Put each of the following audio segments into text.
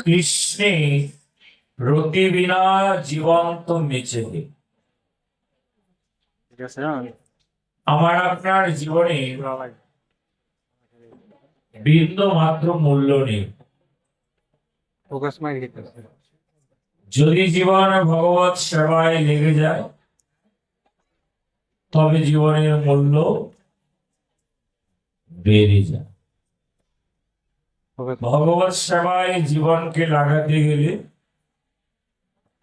কৃষ্ণে রতি বিনা জীবন্ত মেচে। আমার আপনার জীবনে বিন্দু মাত্র মূল্য নেই। যদি জীবন ভগবত সেবায় লেগে যায় তবে জীবনের মূল্য বেড়ে যায়। ভগবত সেবায় জীবনকে লাগাতে গেলে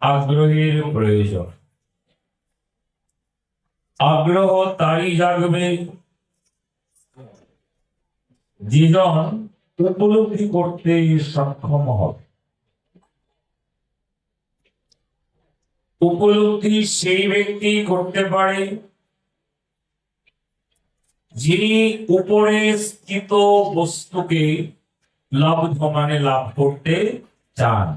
আগ্রহের প্রয়োজন। আগ্রহ তারই জাগবে জীবন উপলব্ধি করতে সক্ষম হবে। উপলব্ধি সেই ব্যক্তি করতে পারে যিনি উপরে স্থিত বস্তুকে লাভ করতে চান।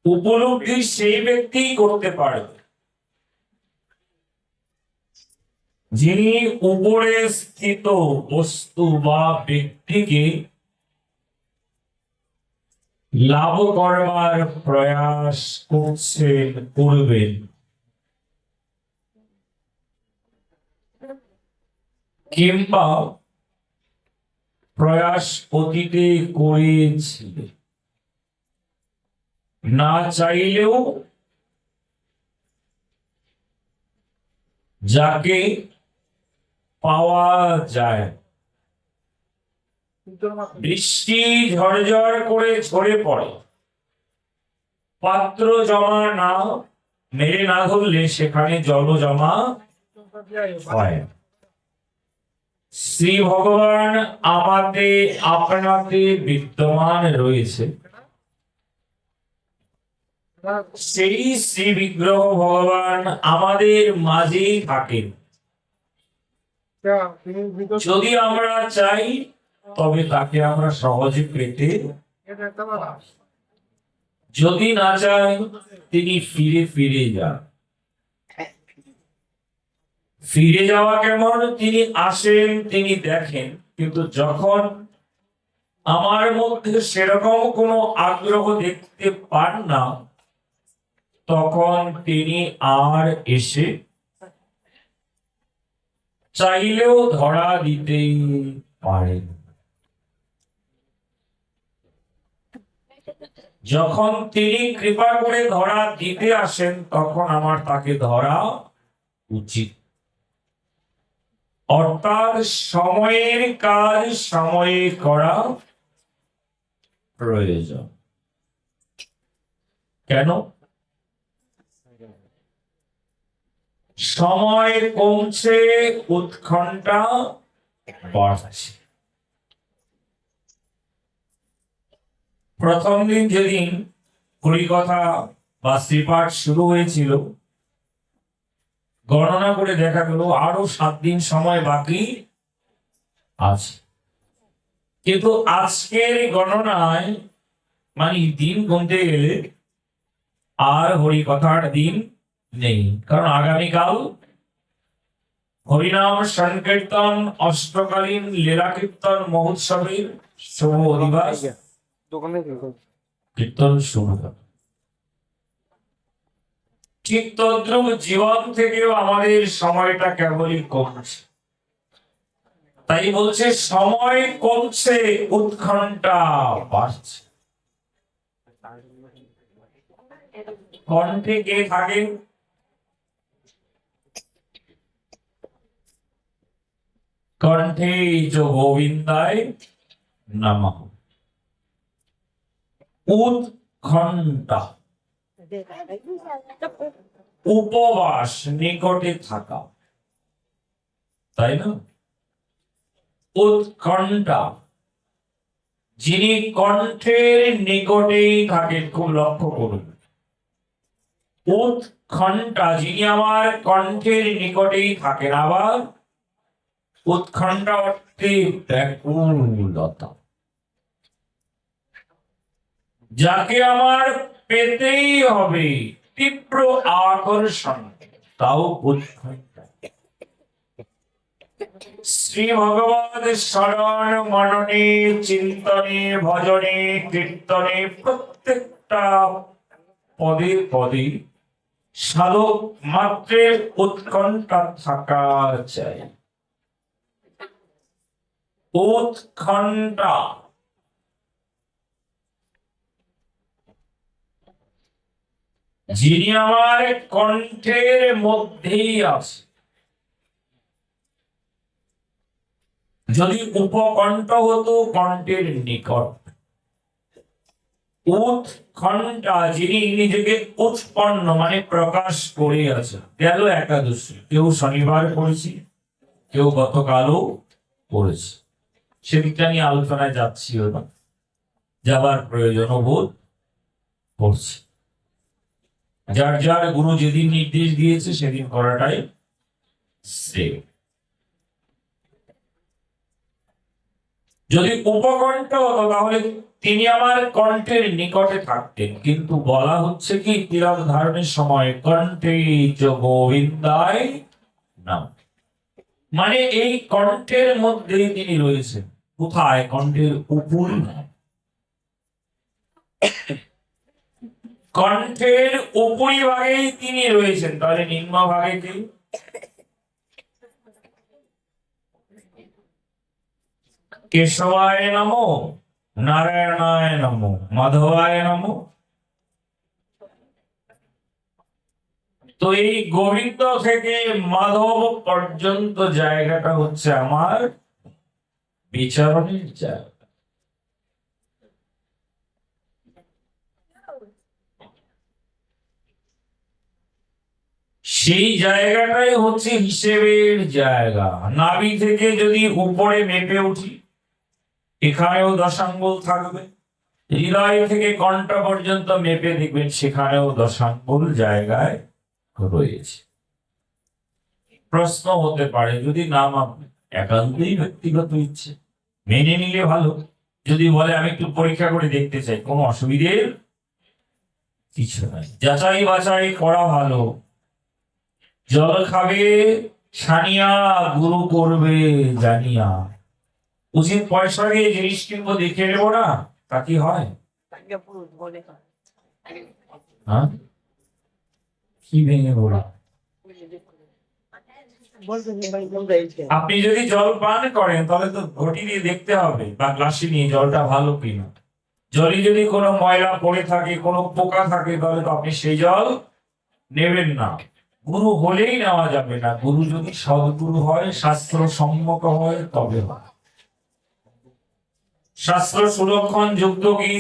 উপলব্ধি সেই ব্যক্তি করতে পারে যিনি উপরে স্থিত বস্তু বা ব্যক্তিকে লাভ করবার প্রয়াস করবেন। কিংবা প্রয়াস অতীতে করেছিলেন। না চাইলেও যাকে পাওয়া যায়, বৃষ্টি ঝরঝর করে ঝরে পড়ে, পাত্র জমা না মেরে না ধরলে সেখানে জল জমা হয়। শ্রী ভগবান আমাদের আপনাতে বিদ্যমান রয়েছে। সেই শ্রী বিগ্রহ ভগবান আমাদের মাঝেই থাকেন। যদি আমরা চাই তবে তাকে আমরা সহজে পেতে, যদি না চাই তিনি ফিরে ফিরে যান। ফিরে যাওয়া কেমন? তিনি আসেন, তিনি দেখেন, কিন্তু যখন আমার মধ্যে সেরকম কোনো আগ্রহ দেখতে পান না তখন তিনি আর এসে চাইলেও ধরা দিতেই পারেন। যখন তিনি কৃপা করে ধরা দিতে আসেন তখন আমার তাকে ধরা উচিত। অর্থাৎ সময়ের কাজ সময়ে করা প্রয়োজন। কেন? সময় কমছে, উৎকণ্ঠা বাড়ছে। প্রথম দিন যেদিন হরিকথা বা শ্রীপাঠ শুরু হয়েছিল, গণনা করে দেখা গেল আরো 7 দিন সময় বাকি আছে। কিন্তু আজকের গণনায় মানে দিন গুনতে গেলে আর হরিকথার দিন নেই, কারণ আগামীকাল হরিনাম সংকীর্তন অষ্টকালীন লীলা কীর্তন মহোৎসবের শুভ দিবস, কীর্তন শুরু হবে। ঠিক তদ্রুপ জীবন থেকেও আমাদের সময়টা কেবলই কমছে। তাই বলছে সময় কমছে, উৎকণ্ঠা বাড়ছে। কণ্ঠে কে থাকেন? কণ্ঠে চ গোবিন্দায় নমঃ। উৎকণ্ঠা উপবাস, নিকটে থাকা, তাই না? উৎকণ্ঠা যিনি কণ্ঠের নিকটেই থাকেন, খুব লক্ষ্য করুন। উৎকণ্ঠা যিনি আমার কণ্ঠের নিকটেই থাকেন। আবার উৎকণ্ঠা অর্থে ব্যাকুলতা, যাকে আমার পেতেই হবে, তীব্র আকর্ষণ, তাও উৎকণ্ঠা। শ্রী ভগবত স্মরণ মননে চিন্তনে ভজনে কীর্তনে প্রত্যেকটা পদে পদে সাধক মাত্রের উৎকণ্ঠা থাকা চাই। উৎকণ্ঠা যিনি আমার কণ্ঠের মধ্যেই আছে। যদি উপকণ্ঠ হতো কণ্ঠের নিকট, উৎকণ্ঠা যিনি নিজেকে উৎপন্ন মানে প্রকাশ করে আছে। গেল একাদশী, কেউ শনিবার করেছি, কেউ গতকালও করেছে, সেদিকটা নিয়ে আলোচনায় যাচ্ছিও না, যাবার প্রয়োজন বোধ করছে। যার যার গুরু যেদিন নির্দেশ দিয়েছে সেদিন করাটাই শ্রেয়। যদি উপকণ্ঠ হতো তাহলে তিনি আমার কণ্ঠের নিকটে থাকতেন, কিন্তু বলা হচ্ছে কি তিলক ধারণের সময় কণ্ঠে গোবিন্দায় নাম, মানে এই কণ্ঠের মধ্যেই তিনি রয়েছেন। কোথায়? কণ্ঠের উপর, কণ্ঠের উপরিভাগেই তিনি রয়েছেন। তাহলে নিম্ন ভাগে কি? কেশবায় নমো, নারায়ণায় নমো, মাধবায় নমো। তো এই গোবিন্দ থেকে মাধব পর্যন্ত জায়গাটা হচ্ছে আমার বিচারণের জায়গা। সেই জায়গাটাই হচ্ছে হিসেবের জায়গা। নাভি থেকে যদি উপরে মেপে উঠি, এখানেও দশাঙ্গুল থাকবে। হৃদয় থেকে কণ্ঠ পর্যন্ত মেপে দেখবেন সেখানেও দশাঙ্গুল জায়গায় রয়েছে। প্রশ্ন হতে পারে, যদি না মাপে, একান্তই ব্যক্তিগত ইচ্ছে, মেনে নিলে ভালো। যদি বলে আমি একটু পরীক্ষা করে দেখতে চাই, কোনো অসুবিধের কিছু নাই, যাচাই বাছাই করা ভালো। জল খাবে ছানিয়া, গুরু করবে জানিয়া। উচিত পয়সা দিয়ে জিনিস কিনবো, দেখে নেবো না, তা কি হয়? হ্যাঁ, কি ভেঙে বলা? আপনি যদি জল পান করেন তাহলে তো ঘটি দিয়ে দেখতে হবে বা গ্লাসে নিয়ে জলটা ভালো কিনা। জলে যদি কোনো ময়লা পড়ে থাকে, কোনো পোকা থাকে, তাহলে তো আপনি সেই জল নেবেন না। গুরু হলেই নেওয়া যাবে না, গুরু যদি সদ্গুরু হয়, শাস্ত্র সম্মত হয়, তবে হয়। শাস্ত্র সুলক্ষণ যুক্ত কি?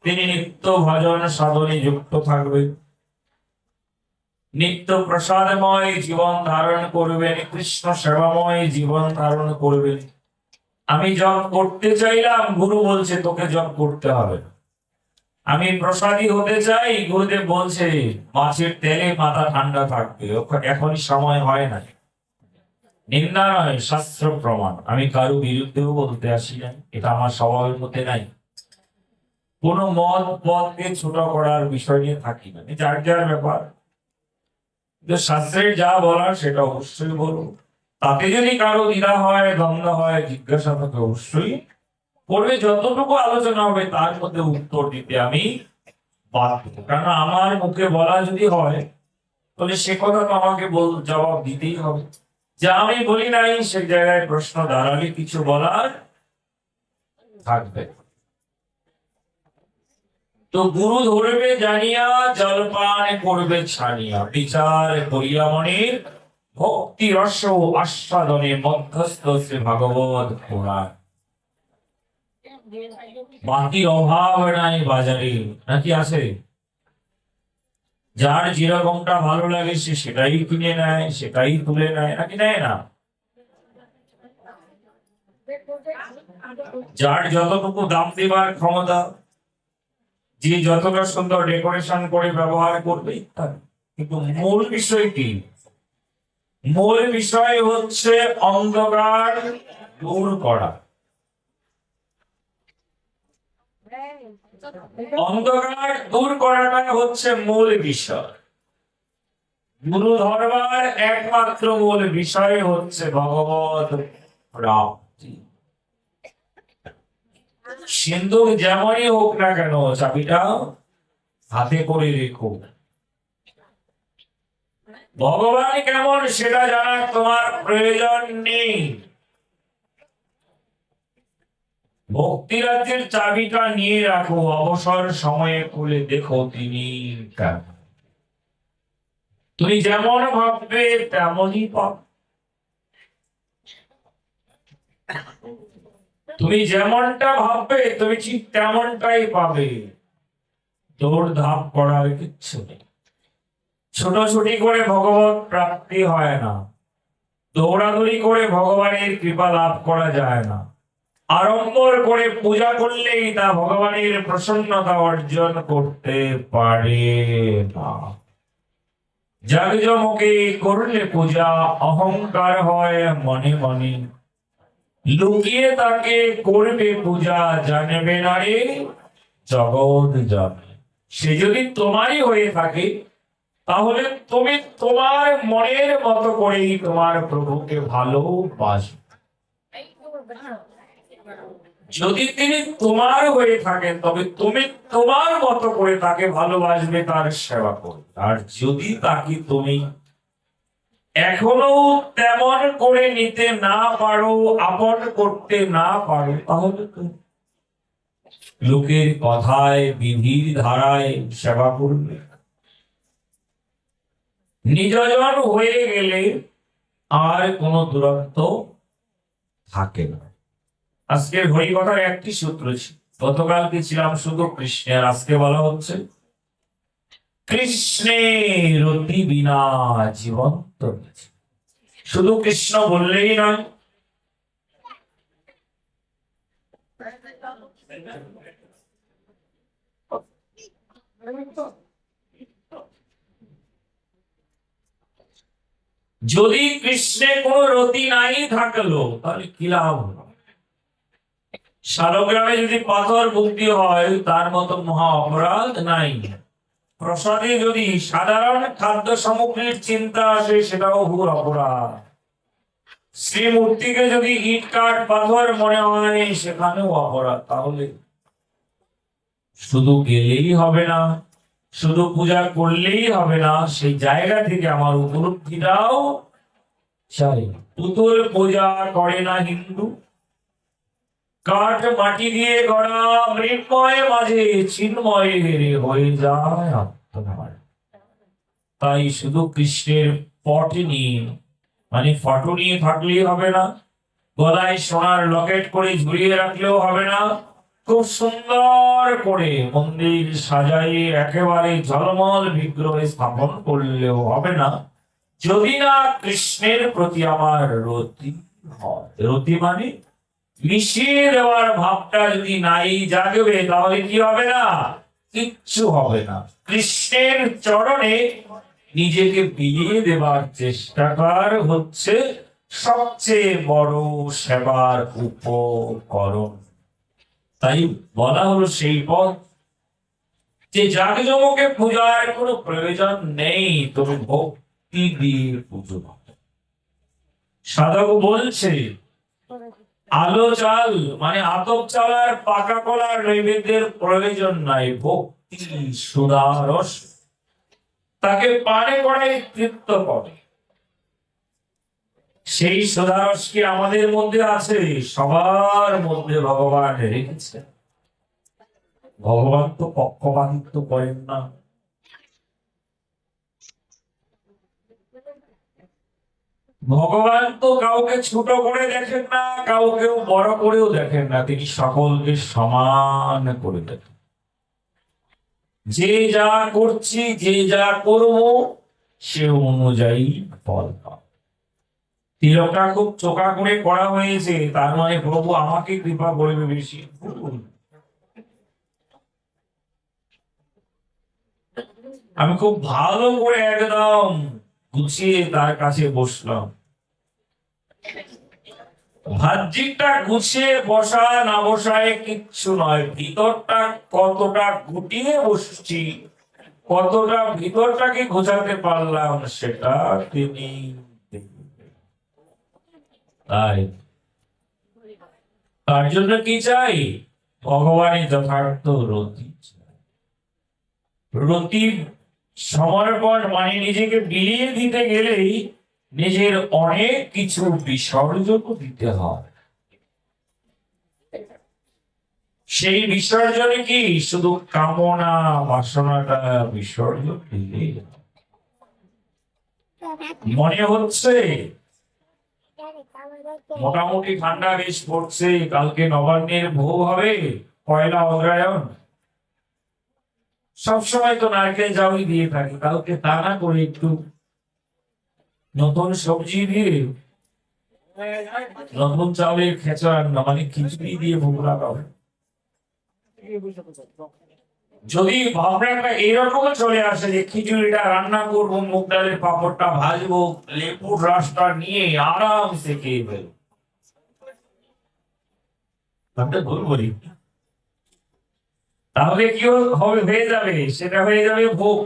তিনি নিত্য ভজন সাধনে যুক্ত থাকবে, নিত্য প্রসাদময় জীবন ধারণ করবেন, কৃষ্ণ সেবাময় জীবন ধারণ করবেন। আমি জপ করতে চাইলাম, গুরু বলছে তোকে জপ করতে হবে না। আমি প্রসাদী হতে চাই, গুরুদেব বলছে মাছের তেলে মাথা ঠান্ডা থাকবে, এখনই সময় হয় না। নিন্দা নয়, শাস্ত্র প্রমাণ। আমি কারো বিরুদ্ধেও বলতে আসি না, এটা আমার স্বভাবের মধ্যে নাই। কোন মত পথকে ছোট করার বিষয় নিয়ে থাকি না, যার যার ব্যাপার। শাস্ত্রের যা বলার সেটা অবশ্যই বলবো। তাতে যদি কারো দ্বিধা হয়, দ্বন্দ্ব হয়, জিজ্ঞাসা থাকে, অবশ্যই করবে। যতটুকু আলোচনা হবে তার মধ্যে উত্তর দিতে আমি বাধ্য, কারণ আমার মুখে বলা যদি হয় তাহলে সে কথা তো আমাকে জবাব দিতেই হবে। যা আমি বলি নাই সে জায়গায় প্রশ্ন দাঁড়ালে কিছু বলার থাকবে। তো গুরু ধরবে জানিয়া, জলপান করবে ছানিয়া, বিচার করিয়া মনের ভক্তি রস আস্বাদনে মধ্যস্থ শ্রী ভাগবত পুরাণ। বাকি অভাব নাই বাজারে, নাকি আছে? যার যেরকমটা ভালো লাগে সে সেটাই কিনে নেয়, সেটাই তুলে নেয়, নাকি নেয় না? যার যতটুকু দাম দেবার ক্ষমতা, যে যতটা সুন্দর ডেকোরেশন করে ব্যবহার করবে ইত্যাদি। কিন্তু মূল বিষয় কি? মূল বিষয় হচ্ছে অন্ধকার দূর করা। অন্ধকার দূর করাটা হচ্ছে মূল বিষয়। গুরু ধর্মার একমাত্র মূল বিষয় হচ্ছে ভগবত প্রাপ্তি। সিন্ধুক যেমনই হোক না কেন, চাবিটা হাতে করে রেখো। ভগবান কেমন সেটা জানার তোমার প্রয়োজন নেই। ভক্তি রাজ্যের চাবিটা নিয়ে রাখো, অবসর সময়ে খুলে দেখো তিনি কেমন। তুমি যেমন ভাববে তেমনই পাবে। তুমি যেমনটা ভাববে তুমি ঠিক তেমনটাই পাবে। দৌড় ধাপ করার কিচ্ছু নেই। ছোটাছুটি করে ভগবত প্রাপ্তি হয় না, দৌড়াদৌড়ি করে ভগবানের কৃপা লাভ করা যায় না। আড়ম্বর করে পূজা করলেই তা ভগবানের প্রসন্নতা অর্জন করতে পারে না। জাঁকজমকে করলে পূজা অহংকার হয় মনে মনে, লুকিয়ে তাকে করবে পূজা জানবে না রে জগৎ জানে। সে যদি তোমারই হয়ে থাকে তাহলে তুমি তোমার মনের মতো করেই তোমার প্রভুকে ভালোবাসবে। যদি তিনি তোমার হয়ে থাকেন তবে তুমি তোমার মতো করে তাকে ভালোবাসবে, তার সেবা করবে। আর যদি তাকে তুমি এখনো তেমন করে নিতে না পারো, আপন করতে না পারো, তাহলে তুমি লোকের কথায় বিধির ধারায় সেবা করবে। নিজজন হয়ে গেলে আর কোনো দূরত্ব থাকে না। আজকের হরিকথার একটি সূত্র ছিল, গতকালকে ছিলাম শুধু কৃষ্ণের, আজকে বলা হচ্ছে কৃষ্ণের রতি বিনা জীবন্ত। শুধু কৃষ্ণ বললেই নয়, যদি কৃষ্ণে কোনো রতি নাই থাকলো তাহলে কি লাভ হলো? শালগ্রামে যদি পাথর ভক্তি হয় তার মতো মহা অপরাধ নাই। প্রসাদে যদি সাধারণ খাদ্য সামগ্রীর চিন্তা আসে সেটাও ঘোর অপরাধ। শ্রীমূর্তিকে যদি ইট কাঠ পাথর মনে হয় সেখানেও অপরাধ। তাহলে শুধু গেলেই হবে না, শুধু পূজা করলেই হবে না, সেই জায়গা থেকে আমার উপলব্ধিটাও চাই। পুতুল পূজা করে না হিন্দু, কাঠ মাটি দিয়ে গড়া মৃন্ময় মাঝে চিন্ময় হেরে হয়ে যায় আত্মনার। তাই শুধু কৃষ্ণের পট নিয়ে মানে ফটো নিয়ে থাকলেই হবে না, গলায় সোনার লকেট করে ঝুলিয়ে রাখলেও হবে না, খুব সুন্দর করে মন্দির সাজাইয়ে একেবারে ঝলমল বিগ্রহ স্থাপন করলেও হবে না, যদি না কৃষ্ণের প্রতি আমার রতি হয়। রতি মানে মিশিয়ে দেওয়ার ভাবটা যদি নাই জাগবে তাহলে কি হবে না? কিচ্ছু হবে না। কৃষ্ণের চরণে নিজেকে বিলিয়ে দেবার চেষ্টাকার হচ্ছে সবচেয়ে বড় সেবার উপকরণ। তাই বলা হলো সেই পথ যে জাঁকজমকে পূজার কোনো প্রয়োজন নেই, তুমি ভক্তি দিয়ে পুজো। সাধক বলছে আলো চাল মানে আতপ চালার পাকা কলার নৈবেদ্যের প্রয়োজন নাই, ভক্তি সুদারস তাকে পানে করে তৃপ্ত করে। সেই সুদারস কি আমাদের মধ্যে আছে? সবার মধ্যে ভগবান রেখেছে। ভগবান তো পক্ষপাতিত্ব করেন না। ভগবান তো কাউকে ছোট করে দেখেন না, কাউকে বড় করেও দেখেন না, তিনি সকলকে সমান করে দেখেন। যে যা করছি, যে যা করব সে অনুযায়ী ফল পাব। তিলকটা খুব চোখা করে করা হয়েছে, তার মানে প্রভু আমাকে কৃপা করবে বেশি। আমি খুব ভালো করে একদম গুছিয়ে তার কাছে বসলাম। ভাজ্যিকটা গুছিয়ে বসা না বসায় কিচ্ছু নয়, ভিতরটা কতটা গুটিয়ে বসছি, কতটা ভিতরটাকে গোছাতে পারলাম সেটা তিনি। তাই তার জন্য কি চাই? ভগবানের যথার্থ রতি চাই। রতি সমর্পণ মানে নিজেকে বিলিয়ে দিতে গেলেই নিজের অনেক কিছু বিসর্জন দিতে হয়। সেই বিসর্জনে কি শুধু কামনা বাসনাটা বিসর্জন দিলে মনে হচ্ছে মোটামুটি ঠান্ডা বেশ পড়ছে, কালকে নবান্নের ভোগ হবে, পয়লা অগ্রহায়ণ। সবসময় তো নারকেল জাউই দিয়ে থাকি, কালকে তা না করে একটু নতুন সবজি দিয়ে নতুন চাউলের খেচা রান্না মানে খিচুড়ি দিয়ে ভোগ লাগাবো। যদি ভাবনাটা এরকম চলে আসে যে খিচুড়িটা রান্না করবো, মুগ ডালের পাঁপড়টা ভাজবো, লেবুর রসটা নিয়ে আরামসে খেয়ে ফেলবো, তাহলে কি হবে? হয়ে যাবে, সেটা হয়ে যাবে ভোগ,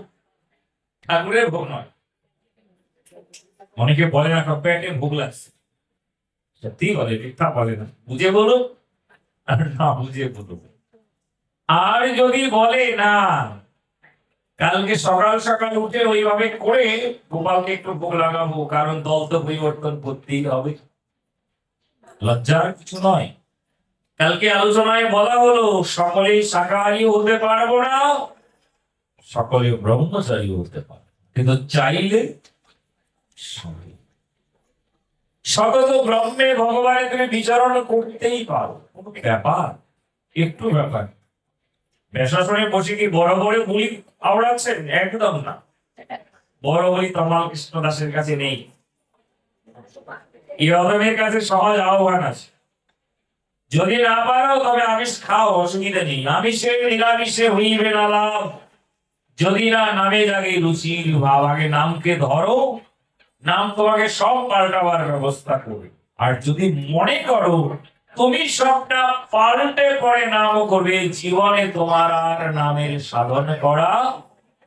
ঠাকুরের ভোগ নয়। অনেকে বলে না পেটে ভোগ লাগছে, সত্যি বলে, মিথ্যা বলে না। বুঝে বলুন আর না বুঝে বলুন। আর যদি বলে না কালকে সকাল সকাল উঠে ওইভাবে করে গোপালকে একটু ভোগ লাগাবো, কারণ দল তো পরিবর্তন করতেই হবে, লজ্জার কিছু নয়। কালকে আলোচনায় বলা হলো সকলেই শাকাহারী হতে পারবো না, সকলে ব্রহ্মচারী হতে পারবো, কিন্তু চাইলে সতত ব্রহ্মে ভগবানের তুমি বিচরণ করতেই পারো, কোনো ব্যাপার, একটু ব্যাপার। বেশাসনে বসে কি বড় বড় বুলি আওড়াচ্ছেন? একদম না। বড় বলি তমাল কৃষ্ণ দাসের কাছে নেই, এই অধমের কাছে সহজ আহ্বান আছে। যদি না পারো তবে আমিষ খাও, অসুবিধা নেই, আমিষে নিরামিষে হইবে না লাভ। যদি না নামে জাগে রুচির ভাব, আগে নামকে ধরো, নাম তোমাকে সব পাল্টাবার ব্যবস্থা করবে। আর যদি মনে করো তুমি সবটা পাল্টে পরে নাম করবে, জীবনে তোমার আর নামের সাধন করা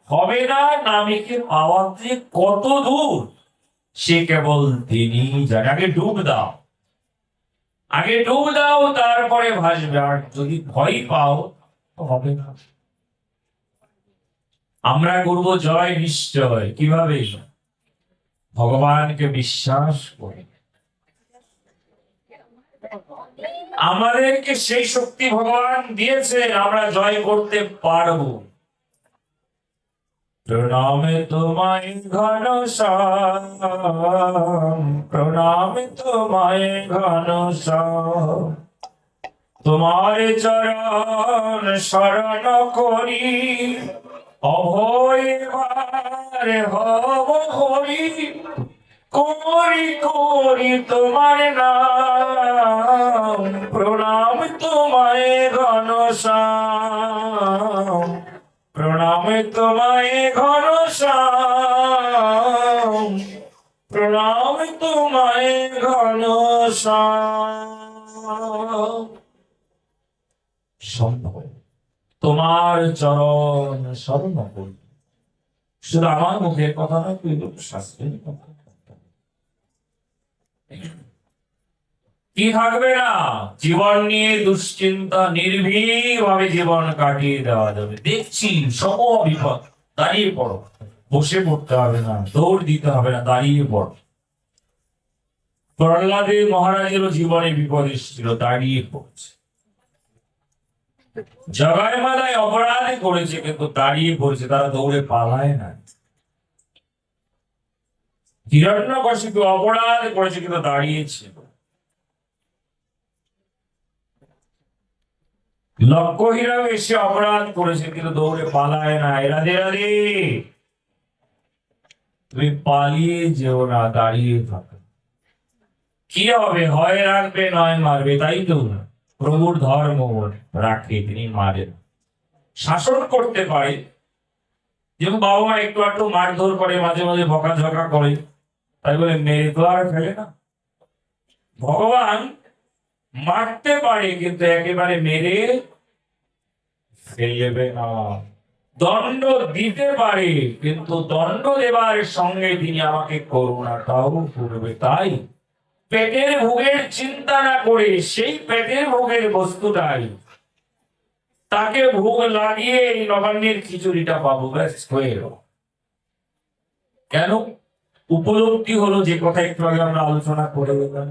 হবে না। নামীকে পাওয়া যে কত দূর সে কেবল তিনি জানে। আগে ডুব দাও, আগে ডুব দাও, তারপরে ভাসবে। আর যদি ভয় পাও তো হবে না। আমরা করবো জয় নিশ্চয়, কিভাবে? ভগবানকে বিশ্বাস করে। আমাদেরকে সেই শক্তি ভগবান দিয়েছে, আমরা জয় করতে পারবো। প্রণামে তোমায় ঘন শ্যাম, প্রণামে তোমায় ঘন শ্যাম, তোমার চরণ শরণ করি, অভয়বার হব হরি, করি করি তোমার নাম। প্রণাম তোমায় ঘন শ্যাম, প্রণাম তোমায় ঘন শ্যাম, প্রণাম তোমায় ঘন শ্যাম। সম্ভব তোমার চরণ শরণ করি, শুধু আমার মুখের কথা নয়, শাস্ত্রের কথা। কি থাকবে না? জীবন নিয়ে দুশ্চিন্তা, নির্ভীক ভাবে জীবন কাটিয়ে দেওয়া যাবে। দেখছি সম বিপদ, দাঁড়িয়ে পড়ো, বসে পড়তে হবে না, দৌড় দিতে হবে না, দাঁড়িয়ে পড়ো। প্রহ্লাদে মহারাজেরও জীবনে বিপদ এসেছিল, দাঁড়িয়ে পড়ছে। জগায় মালায় অপরাধ করেছে কিন্তু দাঁড়িয়ে পড়েছে, তারা দৌড়ে পালায় না। হিরণ্যকশিপু অপরাধ করেছে কিন্তু দাঁড়িয়েছে। লক্ষ্যহীরাও এসে অপরাধ করেছে কিন্তু দৌড়ে পালায় না। রাধে রাধে, তুমি পালিয়ে যেও না, দাঁড়িয়ে থাকো। কি হবে? হয় রাখবে নয় মারবে, তাই তো। প্রভুর ধর্ম রাখে, তিনি মারেন, শাসন করতে পারে। যেমন বাবা মা একটু একটু মারধর করে, মাঝে মাঝে বকাঝকা করে, তাই বলে মেরে তো আর ফেলে না। ভগবান মারতে পারে কিন্তু একেবারে মেরে ফেলবে না। দণ্ড দিতে পারে কিন্তু দণ্ড দেবার সঙ্গে তিনি আমাকে করুণাটাও করবে। তাই পেটের ভোগের চিন্তা না করে সেই পেটের ভোগের বস্তুটাই তাকে ভোগ লাগিয়ে এই নবান্নের খিচুড়িটা পাবো, ব্যাস হয়ে গেল। কেন? উপলব্ধি হলো যে কথা একটু আগে আমরা আলোচনা করে গেলাম,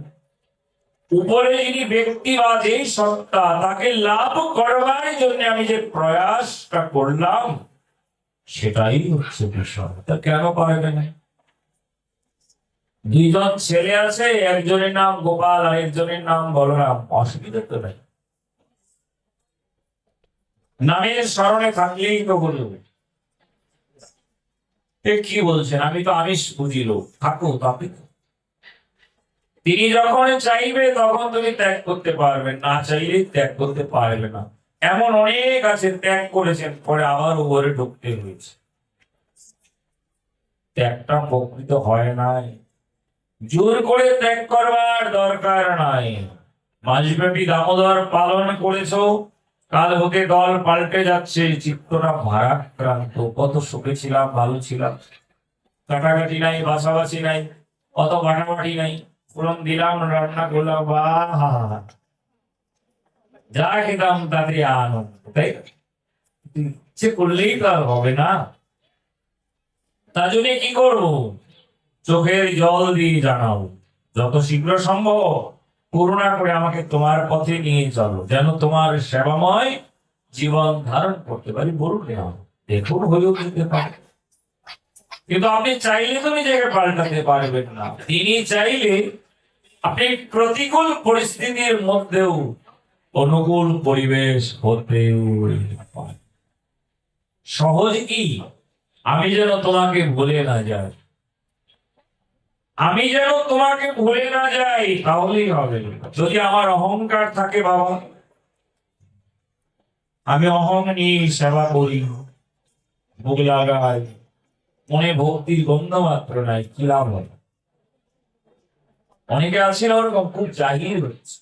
উপরে যিনি ব্যক্তি বা যেই সত্তা, তাকে লাভ করবার জন্য আমি যে প্রয়াসটা করলাম সেটাই হচ্ছে বিষয়। তা কেন পারবে না? দুইজন ছেলে আছে, একজনের নাম গোপাল আর একজনের নাম বলরাম, অসুবিধা তো নাই, নামের স্মরণে থাকলেই তো বলব। কি বলছেন? আমি তো আমিষ বুঝিল, থাকো তাকে। তিনি যখন চাইবে তখন তুমি ত্যাগ করতে পারবে, না চাইলে ত্যাগ করতে পারবে না। এমন অনেক আছে ত্যাগ করেছেন, পরে আবার উপরে ঢুকতে হয়েছে। ত্যাগটা প্রকৃত হয় নাই, জোর করে ত্যাগ করবার দরকার নাই। মাসব্যাপী দামোদর পালন করেছো, কাল হতে দল পাল্টে যাচ্ছে, চিত্তটা ভারাক্রান্ত। কত সুখে ছিলাম, ভালো ছিলাম, কাটাকাটি নাই, বাছাবাছি নাই, অত বাটাবাটি নাই, ফোড়ন দিলাম, রান্না করলাম, বাহ যা খেতাম তাতে আনন্দ, তাই ইচ্ছে করলেই তো আর হবে না। তার জন্য কি করবো? চোখের জল দিয়ে জানাও, যত শীঘ্র সম্ভব করুণা করে আমাকে তোমার পথে নিয়ে চলো, যেন তোমার সেবাময় জীবন ধারণ করতে পারি। বলুন না, দেখুন হলেও দিতে পারে, কিন্তু আপনি চাইলে তো নিজেকে পাল্টাতে পারবেন না। তিনি চাইলে আপনি প্রতিকূল পরিস্থিতির মধ্যেও অনুকূল পরিবেশ হতেও পারে। সহজ কি? আমি যেন তোমাকে ভুলে না যাই, আমি যেন তোমাকে ভুলে না যাই, তাহলেই হবে। যদি আমার অহংকার থাকে, বাবা আমি অহং নিয়ে সেবা করি, ভোগ লাগাই, মনে ভক্তির গন্ধ মাত্র নাই, কি লাভ হয়? অনেকে আছে না ওরকম, খুব জাহির হচ্ছে,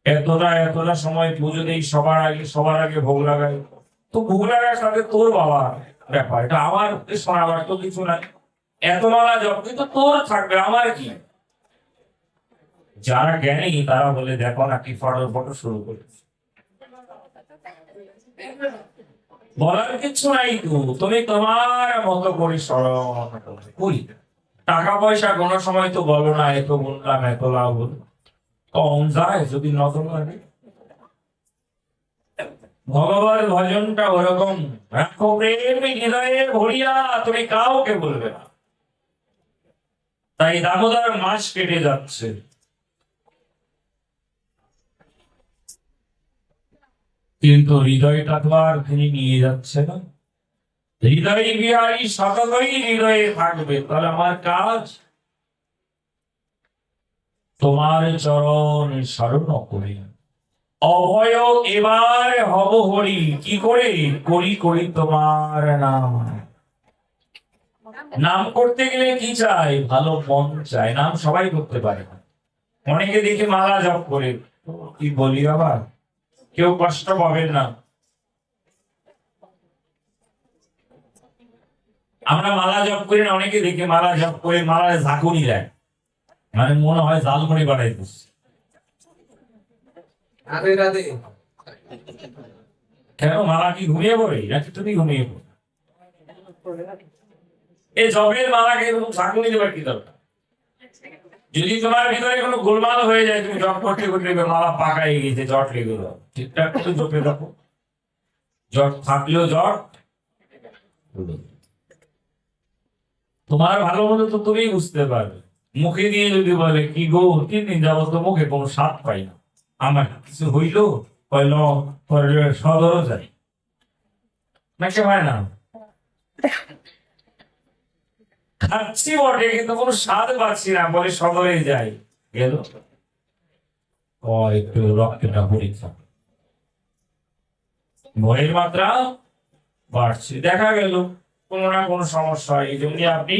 এতটা এতটা সময় পুজো দেই, সবার আগে ভোগ লাগাই। তো ভোগ লাগার সাথে তোর বাবা ব্যাপার, এটা আমার শোনাবার তো কিছু নাই। এত মালা জপ কিন্তু তোর থাকবে, আমার কি? যারা জ্ঞানী তারা বলে, দেখো না কি ফটো ফটো শুরু করেছে, বলার কিছু নাই তো, তুমি তোমার মতো করে স্মরণ করি। টাকা পয়সা কোনো সময় তো বলো না এত বললাম এত লাভ হলো, কম যায় যদি নজর লাগে। ভগবান ভজনটা ওরকম, রাখো প্রেম হৃদয়ে ভরিয়া, তুমি কাউকে বলবে না। তাই দামোদর মাস কেটে যাচ্ছে, কিন্তু হৃদয়টা তো আর তিনি নিয়ে যাচ্ছে না। হৃদয় বিহারী সততই হৃদয়ে থাকবে, তাহলে আমার কাজ তোমার চরণ শরণ করে অভয় এবার হব হরি। কি করে করি? করি তোমার নাম। নাম করতে গেলে কি চাই? ভালো মন চাই। নাম সবাই করতে পারে না, অনেকে দেখে মালা জপ করে, কি বলি আবার, কেউ কষ্ট পাবেন না। আমরা মালা জপ করি না, অনেকে দেখে মালা জপ করে মালায় ঝাঁকুনি দেয়, মানে মনে হয় জালমুড়ি বানাইতেছে। কেন? মালা কি ঘুমিয়ে পড়ে নাকি তুমি ঘুমিয়ে পড়ো? এই জবের মালাকে ঝাঁকুনি দেবার কি দরকার? যদি তোমার ভিতরে কোনো গোলমাল হয়ে যায়, তুমি জব করতে করতে মালা পাকাই গেছে, জট লেগে যাও, ঠিকঠাক করে জপে রাখো। জট থাকলেও জট, তোমার ভালো মতো তো তুমি বুঝতে পারবে। মুখে দিয়ে যদি বলে, কি গো 3 দিন যাবো তো মুখে কোনো স্বাদ পাই না, আমার কিছু হইলো, কইল সদরও যাই নাকি হয় না, খাচ্ছি বটে কিন্তু কোনো স্বাদ পাচ্ছি না, বলে সদরে যাই, গেল একটু রক্তটা পরীক্ষা, ভয়ের মাত্রা বাড়ছে, দেখা গেল কোনো না কোনো সমস্যা। এই জন্য আপনি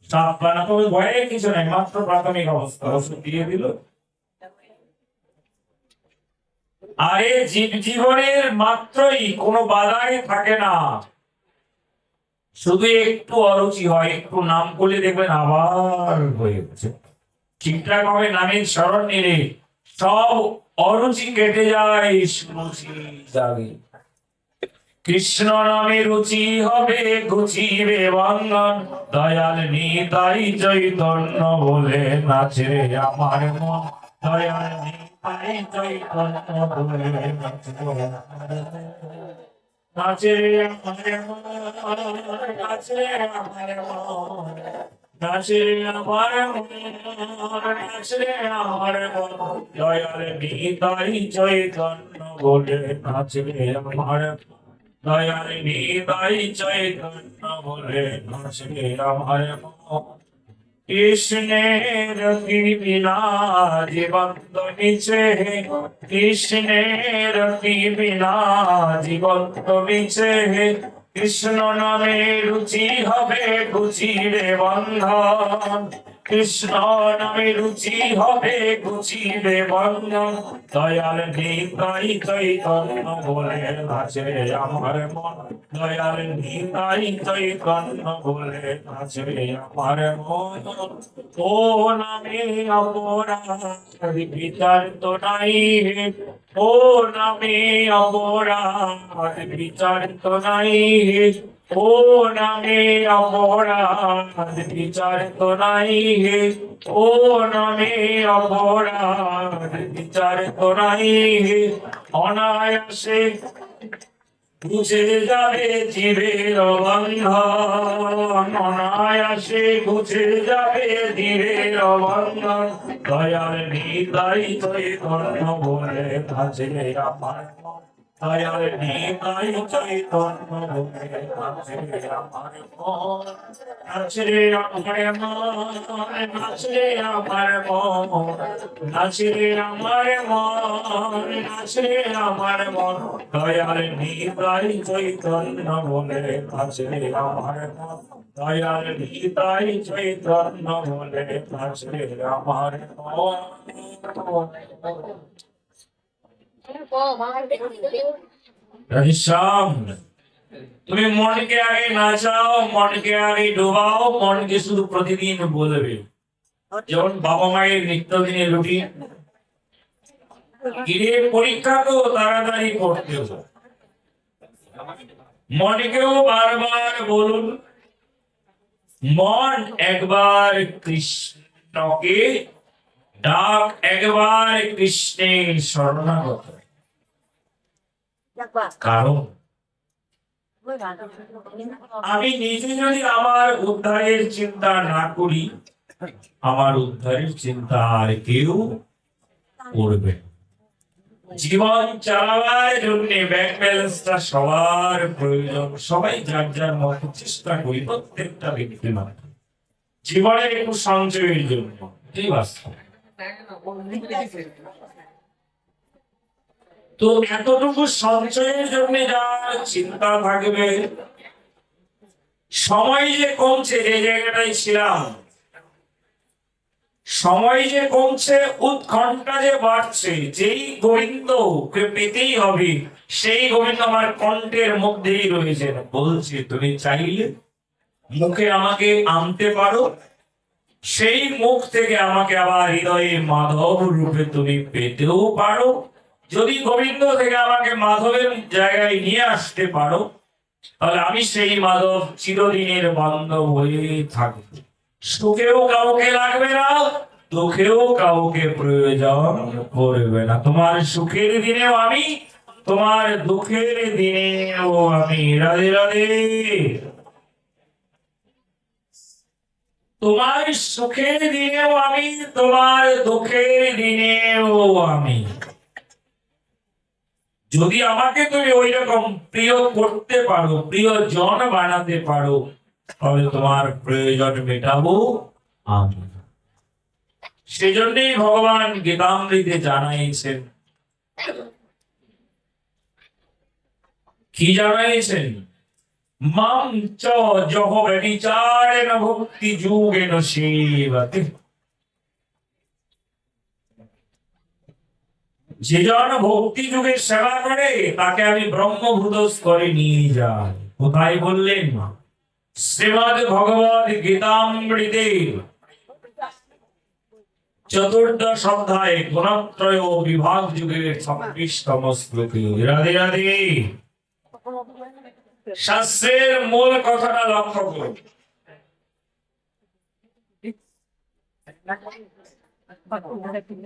সাবধান, তবে ভয়ের কিছু নাই, মাত্র প্রাথমিক অবস্থা, ওষুধ দিয়ে দিল। আরে জীবনের মাত্রই কোনো বাধাই থাকে না, শুধু একটু অরুচি হয়, একটু নাম করলে দেখবেন আবার হয়ে গেছে। ঠিকঠাক ভাবে নামের স্মরণ নিলে সব অরুচি কেটে যায়, সুরুচি জাগে। কৃষ্ণ নামে রুচি হবে, ঘুচিবে বন্ধন। দয়াল নিতাই চৈতন্য বলে নাচে আমার মন। দয়াল নিতাই চৈতন্য বলে নাচে আমার মন। নাচে আমার মন, নাচে আমার মন, নাচে আমার মন, নাচে আমার মন। দয়াল নিতাই চৈতন্য বলে নাচে আমার মন। দয়াল নিতাই চৈতন্য বলে নাচে আমার মন। কৃষ্ণের কি বিনা জীবন তো মিছে, কৃষ্ণের কি বিনা জীবন তো মিছে। কৃষ্ণ নামে রুচি হবে, ঘুচিবে বন্ধন। কৃষ্ণ নামে রুচি হবে, ঘুচিবে বন্ধন। দয়াল নিতাই চৈতন্য বলে নাচে আমার মন। দয়াল নিতাই চৈতন্য বলে নাচে আমার মন। ও নামে অপরাধ বিচার তো নাই, ও নামে অপরাধ বিচার তো নাই। ও নামে অপরাধ বিচার তো নাই, ও নামে অপরাধ বিচার তো নাই। অনায়াসে বুঝে যাবে জীবের বন্ধন, অনায়াসে বুঝে যাবে জীবের বন্ধন। দয়াল নিতাই চৈতন্য বলে নাচে আমার মন। দয়াল নিতাই চৈতন্য বলে নাচে আমার মন। নাচে আমার মন, নাচে আমার মন, নাচে আমার মন, নাচে আমার মন। দয়াল নিতাই চৈতন্য বলে নাচে আমার মন। দয়াল নিতাই চৈতন্য বলে নাচে আমার মন। রাধেশ্যাম, তুমি মনকে আগে নাচাও, মনকে আগে ডোবাও, মনকে শুধু প্রতিদিন বলবে। যেমন বাবা মায়ের নিত্যদিনের রুটিন, গিরের পরীক্ষা তো তাড়াতাড়ি করতে হবে। মনকেও বারবার বলুন, মন একবার কৃষ্ণকে ডাক, একবার কৃষ্ণের শরণাগত। কারণ আমি নিজে যদি আমার উদ্ধারের চিন্তা না করি, আমার উদ্ধারের চিন্তা আর কেউ করবে। জীবন চালাবার জন্য ব্যাংক ব্যালেন্সটা সবার প্রয়োজন। সবাই যার যার মতো চেষ্টা করি, প্রত্যেকটা ব্যক্তি মাত্র জীবনের একটু সঞ্চয়ের জন্য। এই বাস্তব। তো এতটুকু সঞ্চয়ের জন্য যার চিন্তা থাকবে, সময় যে কমছে, যে জায়গাটায় ছিলাম, সময় যে কমছে, উৎকণ্ঠা যে বাড়ছে, যেই গোবিন্দকে পেতেই হবে, সেই গোবিন্দ আমার কণ্ঠের মধ্যেই রয়েছে। বলছে তুমি চাইলে মুখে আমাকে আনতে পারো, সেই মুখ থেকে আমাকে আবার হৃদয়ে মাধব রূপে তুমি পেতেও পারো। যদি গোবিন্দ থেকে আমাকে মাধবের জায়গায় নিয়ে আসতে পারো, তাহলে আমি সেই মাধব চিরদিনের বান্ধব হয়ে থাকবো। সুখেও কাউকে লাগবে না, দুঃখেও কাউকে প্রয়োজন করবে না। তোমার সুখের দিনেও আমি, তোমার দুঃখের দিনেও আমি। রাধে রাধে। তোমার সুখের দিনেও আমি, তোমার দুঃখের দিনেও আমি। যদি আমাকে তুমি ওই রকম প্রিয় করতে পারো, প্রিয় জন বানাতে পারো, তাহলে তোমার প্রয়োজন মেটাবো আমি। সেজন্যই ভগবান গীতামৃতে জানাইছেন, কি জানাইছেন? মাম চ জহ ব্যভিচারেণ ভক্তি যোগেন সেবতে। যে জন ভক্তি যুগে সেবা করে, তাকে আমি ব্রহ্মভূত স্তরে নিয়ে যাই। কোথায় বললেন? শ্রীমদ্ ভগবদ গীতামৃতে চতুর্দশ অধ্যায় গুণত্রয় বিভাগ যুগের 26তম শ্লোকে। রাধে রাধে। শাস্ত্রের মূল কথাটা লক্ষ্য করুন।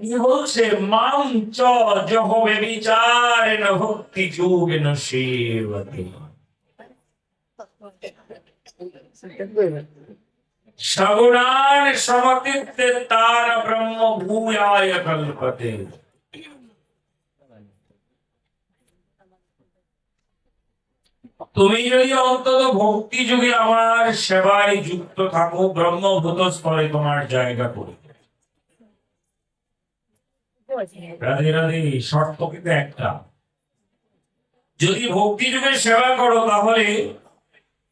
কি বলছে? মাং চ যহ ব্যভিচারেণ ভক্তি যোগেন সেবতে সগুণান সমতীর্থে তান ব্রহ্ম ভূয়ায় কল্পতে। তুমি যদি অন্তত ভক্তি যুগে আমার সেবায় যুক্ত থাকো, ব্রহ্মভূত স্তরে তোমার জায়গা করে। রাধে রাধে। শর্ত কিন্তু একটা, যদি ভক্তি যুগে সেবা করো তাহলে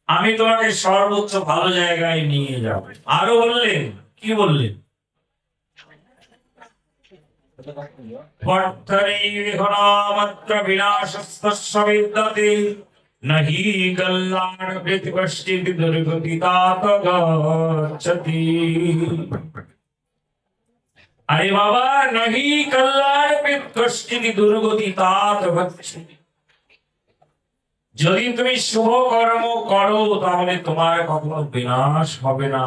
আমি তোমাকে সর্বোচ্চ ভালো জায়গায় নিয়ে যাব। আরো বললেন, কি বললেন? মাত্র বিনাশস্তস্য বিদ্যতে নহি কল্যাণ কৃতকশ্চিৎ দুর্গতি তাত গচ্ছতি। আরে বাবা, নহি কল্যাণ কৃতকশ্চিৎ দুর্গতি তাত গচ্ছতি। যদি তুমি শুভ কর্ম করো তাহলে তোমার কখনো বিনাশ হবে না।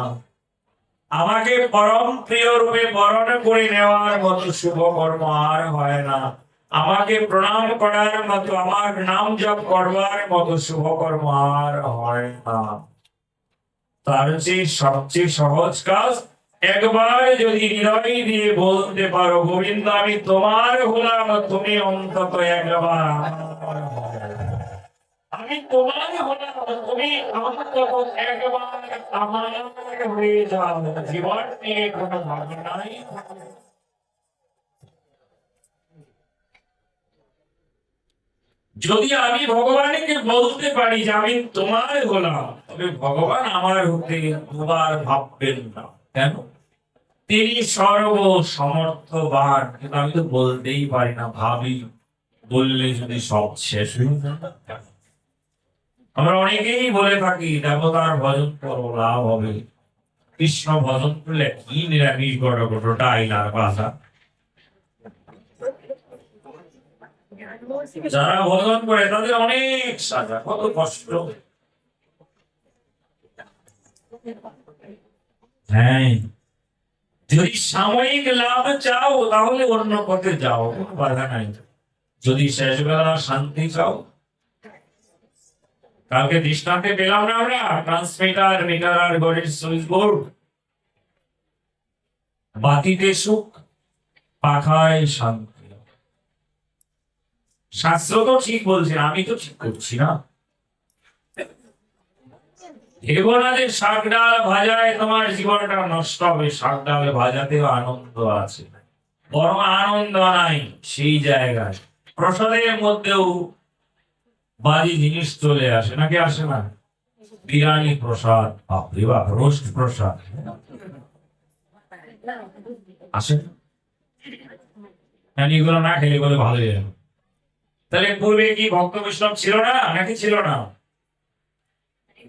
আমাকে পরম প্রিয় রূপে বরণ করে নেওয়ার মতো শুভ কর্ম আর হয় না। আমাকে প্রণাম করার মতো, আমার নাম জপ করবার মতো শুভ কর্ম আর হয় না। তার চেয়ে সবচেয়ে সহজ কাজ, একবার যদি হৃদয় দিয়ে বলতে পারো, গোবিন্দ আমি তোমার হলাম, তুমি অন্তত একবার আমার হও। আমি তোমার হলাম, তুমি অন্তত একবার আমার হয়ে যাও। জীবন নিয়ে কোনো ভাবনাই। যদি আমি ভগবানকে বলতে পারি যে আমি তোমার হলাম, তবে ভগবান আমার হতে দুবার ভাববেন না। কেন? তিনি সর্ব সমর্থবান। কিন্তু আমি তো বলতেই পারি না, ভাবি বললে যদি সব শেষ হয়ে যায়। আমরা অনেকেই বলে থাকি দেবতার ভজন করো লাভ হবে, কৃষ্ণ ভজন করলে কি নিরামিষ গড়গড়টা আইলার ভাষা। যারা ভজন করে তাদের অনেক সাজা, কত কষ্ট। হ্যাঁ, যদি সাময়িক লাভ চাও তাহলে অন্য পথে যাও, কোনো বাধা নাই। যদি শেষবেলা শান্তি চাও, কালকে দৃষ্টান্তে পেলাম না আমরা, ট্রান্সমিটার, মিটার আর ঘরের সুইচ বোর্ড। বাতিতে সুখ, পাখায় শান্তি। শাস্ত্র তো ঠিক বলছে, আমি তো ঠিক করছি না। দেবনাথের শাক ডাল ভাজায় তোমার জীবনটা নষ্ট হবে, শাক ডাল ভাজাতেও আনন্দ আছে, বরং আনন্দ নাই সেই জায়গায়। প্রসাদের মধ্যেও বাজে জিনিস চলে আসে, নাকি আসে না? বিরিয়ানি প্রসাদ, বাপরে বাপ, রোস্ট প্রসাদ আসে। এগুলো না খেলে বলে ভালো লাগে। তাহলে পূর্বে কি ভক্ত বৈষ্ণব ছিল না, নাকি ছিল না?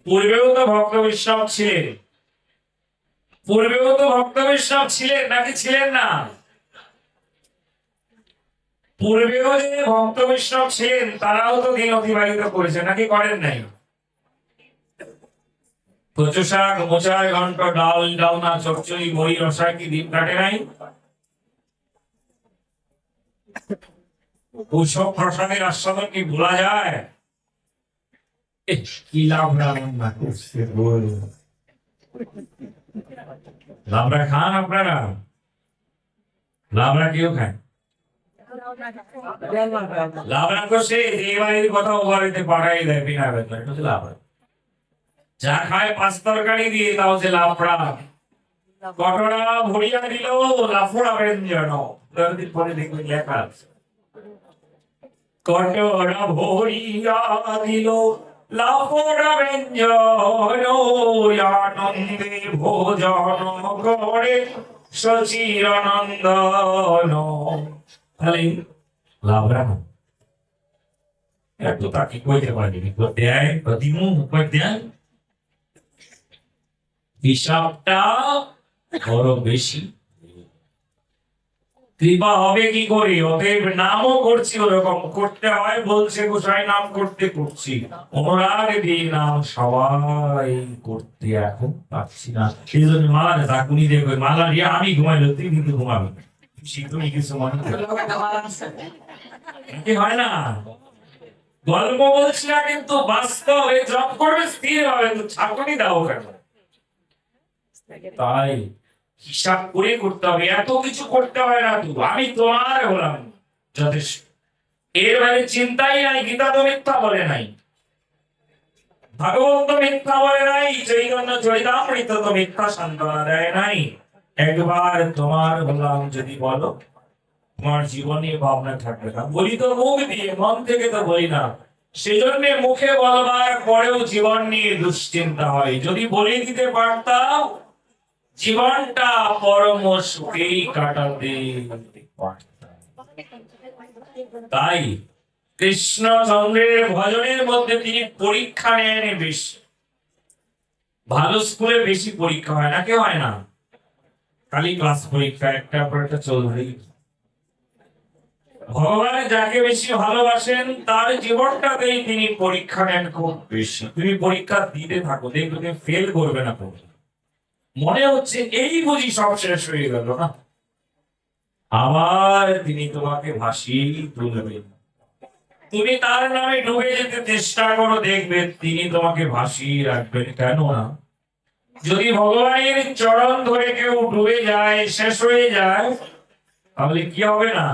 পূর্বেও তো ভক্ত বৈষ্ণব ছিলেন, পূর্বেও তো ভক্ত বৈষ্ণব ছিলেন, নাকি ছিলেন না? পূর্বেও যে ভক্ত বৈষ্ণব ছিলেন তারাও তো দিন অতিবাহিত করেছেন, নাকি করেন নাই? কচু শাক, মোচার ঘন্ট, ডাল, ডালনা, চচ্চড়ি, বড়ি, রসা কি দিন কাটে নাই? ওসব প্রসাদের আস্বাদন কি ভোলা যায়? কি লাবড়া খান আপনারা? লাবড়া কেউ খান? লাবড়া তো সে যে বাড়ির কথা ও বাড়িতে পাঠাই দেয় বিনা বেতনে, এটা হচ্ছে লাবড়া। যা খায় পাঁচ তরকারি দিয়ে তা হচ্ছে লাফড়া। কটরা ভরিয়া দিল লাফড়া ব্যঞ্জন, পরে দেখবে লেখা আছে কটরা ভরিয়া দিল লাফড়া ব্যঞ্জন, আনন্দে ভোজন করে সচিরানন্দন। তাহলে লাবড়া একটু তাকে কইতে পারি দেয় প্রতিমু দেয়। হিসাবটা বড় বেশি। কৃপা হবে কি করে? অতএব নামও করছি, ওরকম করতে হয় বলছে গোসাই, নাম করতে করছি, অনুরাগ দিয়ে নাম সবাই করতে এখন পারছি না। সেই জন্য মালা ঝাঁকুনি দেখবে, মালা দিয়ে আমি ঘুমাইলো তুই কিন্তু ঘুমাবি, তুমি কিছু মনে কি হয় না। গল্প বলছি না, কিন্তু বাস্তবে জব করবে স্থির হবে, তো ঝাঁকুনি দাও কেন? তাই হিসাব করে করতে হবে, এত কিছু করতে হয় না। তো আমি তোমার হলাম যথেষ্ট, এর বাইরে চিন্তাই নাই। গীতা তো মিথ্যা বলে নাই, ভাগবত মিথ্যা বলে নাই, চৈতন্য চরিতামৃত তো মিথ্যা সান্ত্বনা দেয় নাই। একবার তোমার হলাম যদি বলো, তোমার জীবনে ভাবনা থাকবে না। বলি তো মুখ দিয়ে, মন থেকে তো বলি না। সেজন্য মুখে বলবার পরেও জীবন নিয়ে দুশ্চিন্তা হয়। যদি বলে দিতে পারতাম, জীবনটা পরম সুখেই কাটাতে পারতাম। তাই কৃষ্ণচন্দ্রের ভজনের মধ্যে তিনি পরীক্ষা নেন বেশি। ভালো স্কুলে বেশি পরীক্ষা হয় না, কেউ হয় না, খালি ক্লাস পরীক্ষা একটা পর একটা চলবেই। ভগবান যাকে বেশি ভালোবাসেন তার জীবনটাতেই তিনি পরীক্ষা নেন খুব বেশি। তুমি পরীক্ষা দিতে থাকো, দেখবে ফেল করবে না। মনে হচ্ছে এই বুঝি সব শেষ হয়ে গেল না, আবার তিনি তোমাকে ভাসিয়ে তুলবেন। তুমি তার নামে ডুবে যেতে চেষ্টা করো, দেখবে তিনি তোমাকে ভাসিয়ে রাখবেন। কেন না, যদি ভগবানের চরণ ধরে কেউ ডুবে যায়, শেষ হয়ে যায়, তাহলে কি হবে না,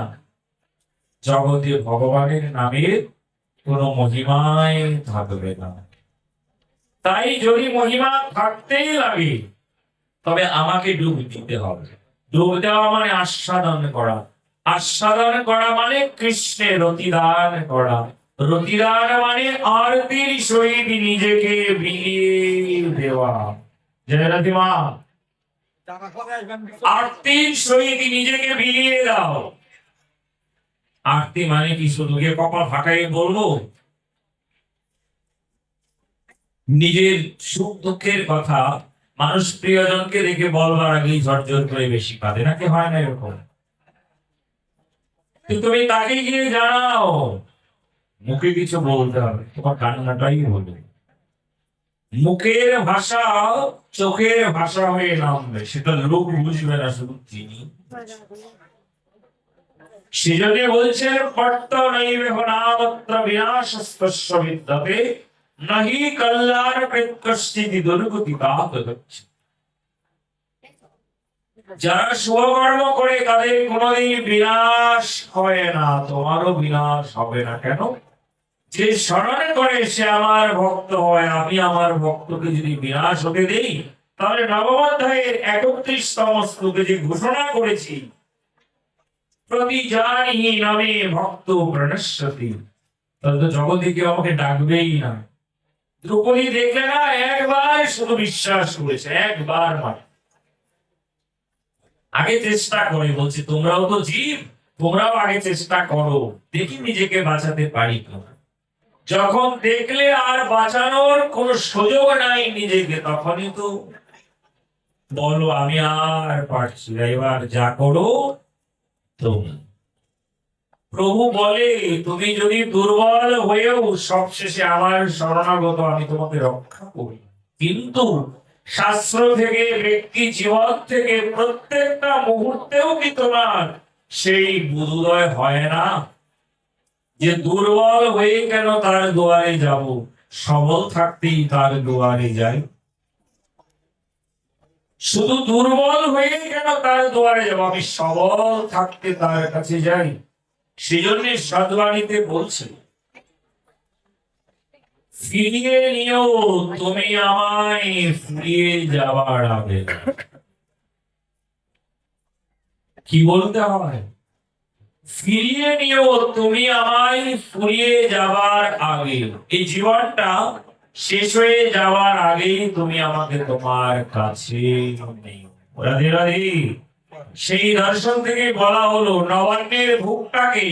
জগতে ভগবানের নামের কোনো মহিমাই থাকবে না। তাই যদি মহিমা থাকতেই লাগে, তবে আমাকে ডুব দিতে হবে। ডুব দেওয়া মানে আস্বাদন করা, আস্বাদন করা মানে কৃষ্ণের রতিদান করা। রতিদান মানে আরতির সহিত নিজেকে বিলিয়ে দেওয়া। জয় রতিমা, আরতির সহিত নিজেকে বিলিয়ে দাও। আরতি মানে কি শুধু গিয়ে কপাল ফাটাই বলবো? নিজের সুখ দুঃখের কথা মানুষ প্রিয়জনকে দেখে বলবার আগেই ঝরঝর করে বেশি কাঁদে, নাকি হয় না এরকম? তুমি তাকে গিয়ে জানাও, মুখে কিছু বলতে হবে, তোমার কান্নাটাই বলবে। মুখের ভাষা চোখের ভাষা হয়ে নামবে, সেটা লোক বুঝবে না, শুধু তিনি। সেজন্য বলছেন পট্ট নৈবে নামত্র বিনাশস্তস্য বিদ্যতে নাহি কল্যাণ কৃৎকশ্চিৎ দুর্গতি কাতচ্ছ। যারা শুভকর্ম করে তাদের কোনোদিন বিনাশ হয় না, তোমারও বিনাশ হবে না। কেন? যে স্মরণ করে সে আমার ভক্ত হয়। আমি আমার ভক্তকে যদি বিনাশ হতে দেই, তাহলে নবম অধ্যায়ের 31তম শ্লোকে যে ঘোষণা করেছি, প্রতি জানি নামে ভক্ত প্রণশ্যতি, তাহলে তো জগতে কেউ আমাকে ডাকবেই না। দ্রৌপদী দেখলে না, একবার শুধু বিশ্বাস করেছে, একবার মানে। আগে চেষ্টা করে, বলছি তোমরাও তো জীব, তোমরাও আগে চেষ্টা করো, দেখি নিজেকে বাঁচাতে পারি কিনা। যখন দেখলে আর বাঁচানোর কোন সুযোগ নাই নিজেকে, তখনই তো বলো আমি আর পারছি না, এবার যা করো তুমি। প্রভু বলে তুমি যদি দুর্বল হয়েও সবশেষে আমার শরণাগত, আমি তোমাকে রক্ষা করি। কিন্তু শাস্ত্র থেকে, ব্যক্তি জীবন থেকে প্রত্যেকটা মুহূর্তেও কি তোমার সেই বুদ্ধোদয় হয় না যে দুর্বল হয়ে কেন তার দুয়ারে যাব, সবল থাকতেই তার দুয়ারে যাই। শুধু দুর্বল হয়ে কেন তার দুয়ারে যাব, আমি সবল থাকতে তার কাছে যাই। সেজন্য সদ্বাণীতে বলছে, ফিরিয়ে নিও তুমি আমায় ফিরিয়ে যাবার আগে। কি বলতে হয়? ফিরিয়ে নিও তুমি আমায় ফিরিয়ে যাবার আগে। এই জীবনটা শেষ হয়ে যাওয়ার আগেই তুমি আমাকে তোমার কাছে নিও। রাধে রাধে। সেই দর্শন থেকে বলা হলো, নবান্নের ভোগটাকে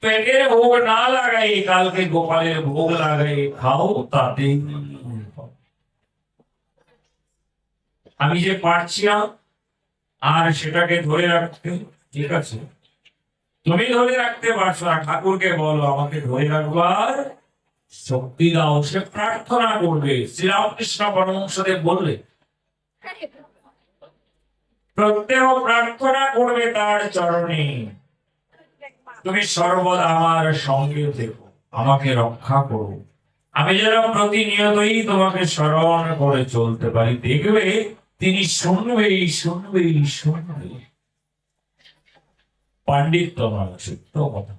পেটের ভোগ না লাগাই, কালকে গোপালের ভোগ লাগাই খাও, তাতে আমি যে পারছি না আর সেটাকে ধরে রাখতে, ঠিক আছে তুমি ধরে রাখতে পারছো না, ঠাকুরকে বলো আমাকে ধরে রাখবার শক্তি দাও। সে প্রার্থনা করবে। শ্রীরামকৃষ্ণ পরমহংসদেব বললে প্রত্যেক প্রার্থনা করবে তার চরণে, তুমি সর্বদা আমার সঙ্গে থেকো, আমাকে রক্ষা করো, আমি যেন প্রতিনিয়তই তোমাকে স্মরণ করে চলতে পারি। দেখবে তিনি শুনবেই শুনবেই শুনবে। পাণ্ডিত্য নয়, সত্য কথা।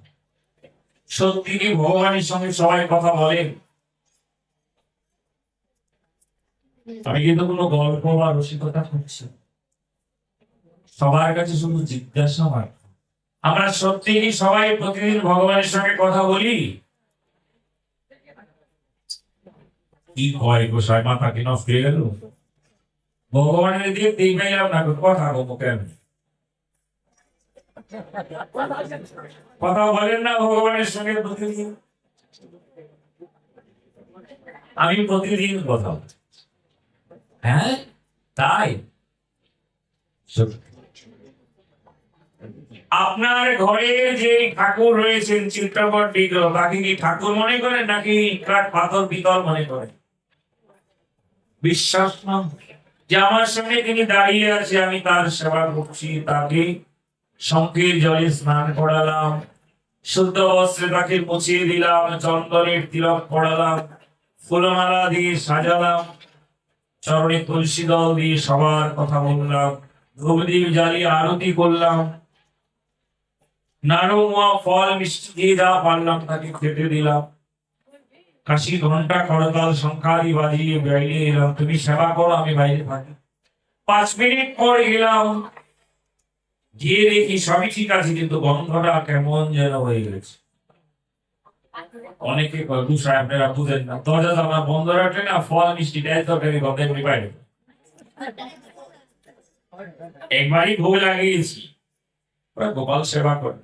সত্যি কি ভগবানের সঙ্গে সবাই কথা বলেন? আমি কিন্তু কোনো গল্প বা রসিকতা করছি, সবার কাছে শুধু জিজ্ঞাসা হয়, আমরা সত্যি কি সবাই প্রতিদিন ভগবানের সঙ্গে কথা বলি? কি হয় গোসাই, মাথা কি নষ্ট হয়ে গেল? ভগবানের দিকে দেখলাম না, কথা বলবো কেন? কথা বলেন না ভগবানের সঙ্গে প্রতিদিন? আমি প্রতিদিন কথা বলি। হ্যাঁ তাই? আপনার ঘরে যে ঠাকুর রয়েছেন চিত্রপট বিগ্রহ, তাকে কি ঠাকুর মনে করেন নাকি কাঠ পাথর পিতল মনে করেন? বিশ্বাস না যে আমার সঙ্গে তিনি দাঁড়িয়ে আছে, আমি তার সেবা করছি, তাকে শঙ্খের জলে স্নান করালাম, শুদ্ধ বস্ত্রে তাকে মুছিয়ে দিলাম, চন্দনের তিলক পড়ালাম, ফুলমালা দিয়ে সাজালাম, চরণে তুলসী দল দিয়ে সবার কথা বললাম, ধূপদীপ জ্বালিয়ে আরতি করলাম, নাড়ুয়া ফল মিষ্টি দিয়ে যা পারলাম তাকে খেতে দিলাম, কাশি ঘন্টা করতাল সংখ্যাদি বাজিয়ে বাইরে এলাম, তুমি সেবা করো আমি বাইরে থাকি। 5 মিনিট পর গেলাম, গিয়ে দেখি সবই ঠিক আছে, কিন্তু গন্ধটা কেমন যেন হয়ে গেছে। অনেকে আপনারা বুঝেন না, দরজা জানলা বন্ধ রাখলে না ফল মিষ্টি দেয় তরকারি গন্ধে এমনি বাইরে। একবারই ভোগ লাগিয়েছি, গোপাল সেবা করে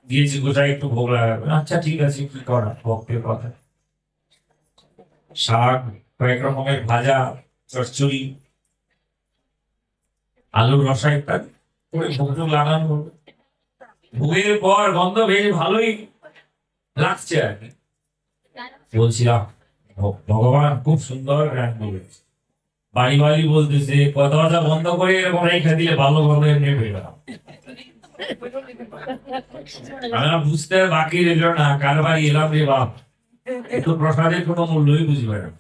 দিয়েছি, কোথায় একটু ভোগ লাগাবে, আচ্ছা ঠিক আছে কি করা, ভক্তের কথা। শাক, কয়েক রকমের ভাজা, চচ্চড়ি, আলুর রসা ইত্যাদি করে ভোগ লাগানো হলো। ভোগের পর গন্ধ বেশ ভালোই লাগছে আর কি। বলছিলাম ভগবান খুব সুন্দর গান করেছে। বাড়ি বাড়ি বলতেছে দরজা বন্ধ করে এরকম রেখে দিলে ভালো গন্ধ এমনি বেরোলাম। আমরা বুঝতে বাকি রইল না কার বাড়ি এলাম রে বাপ, একটু প্রসাদের কোনো মূল্যই বুঝবে না।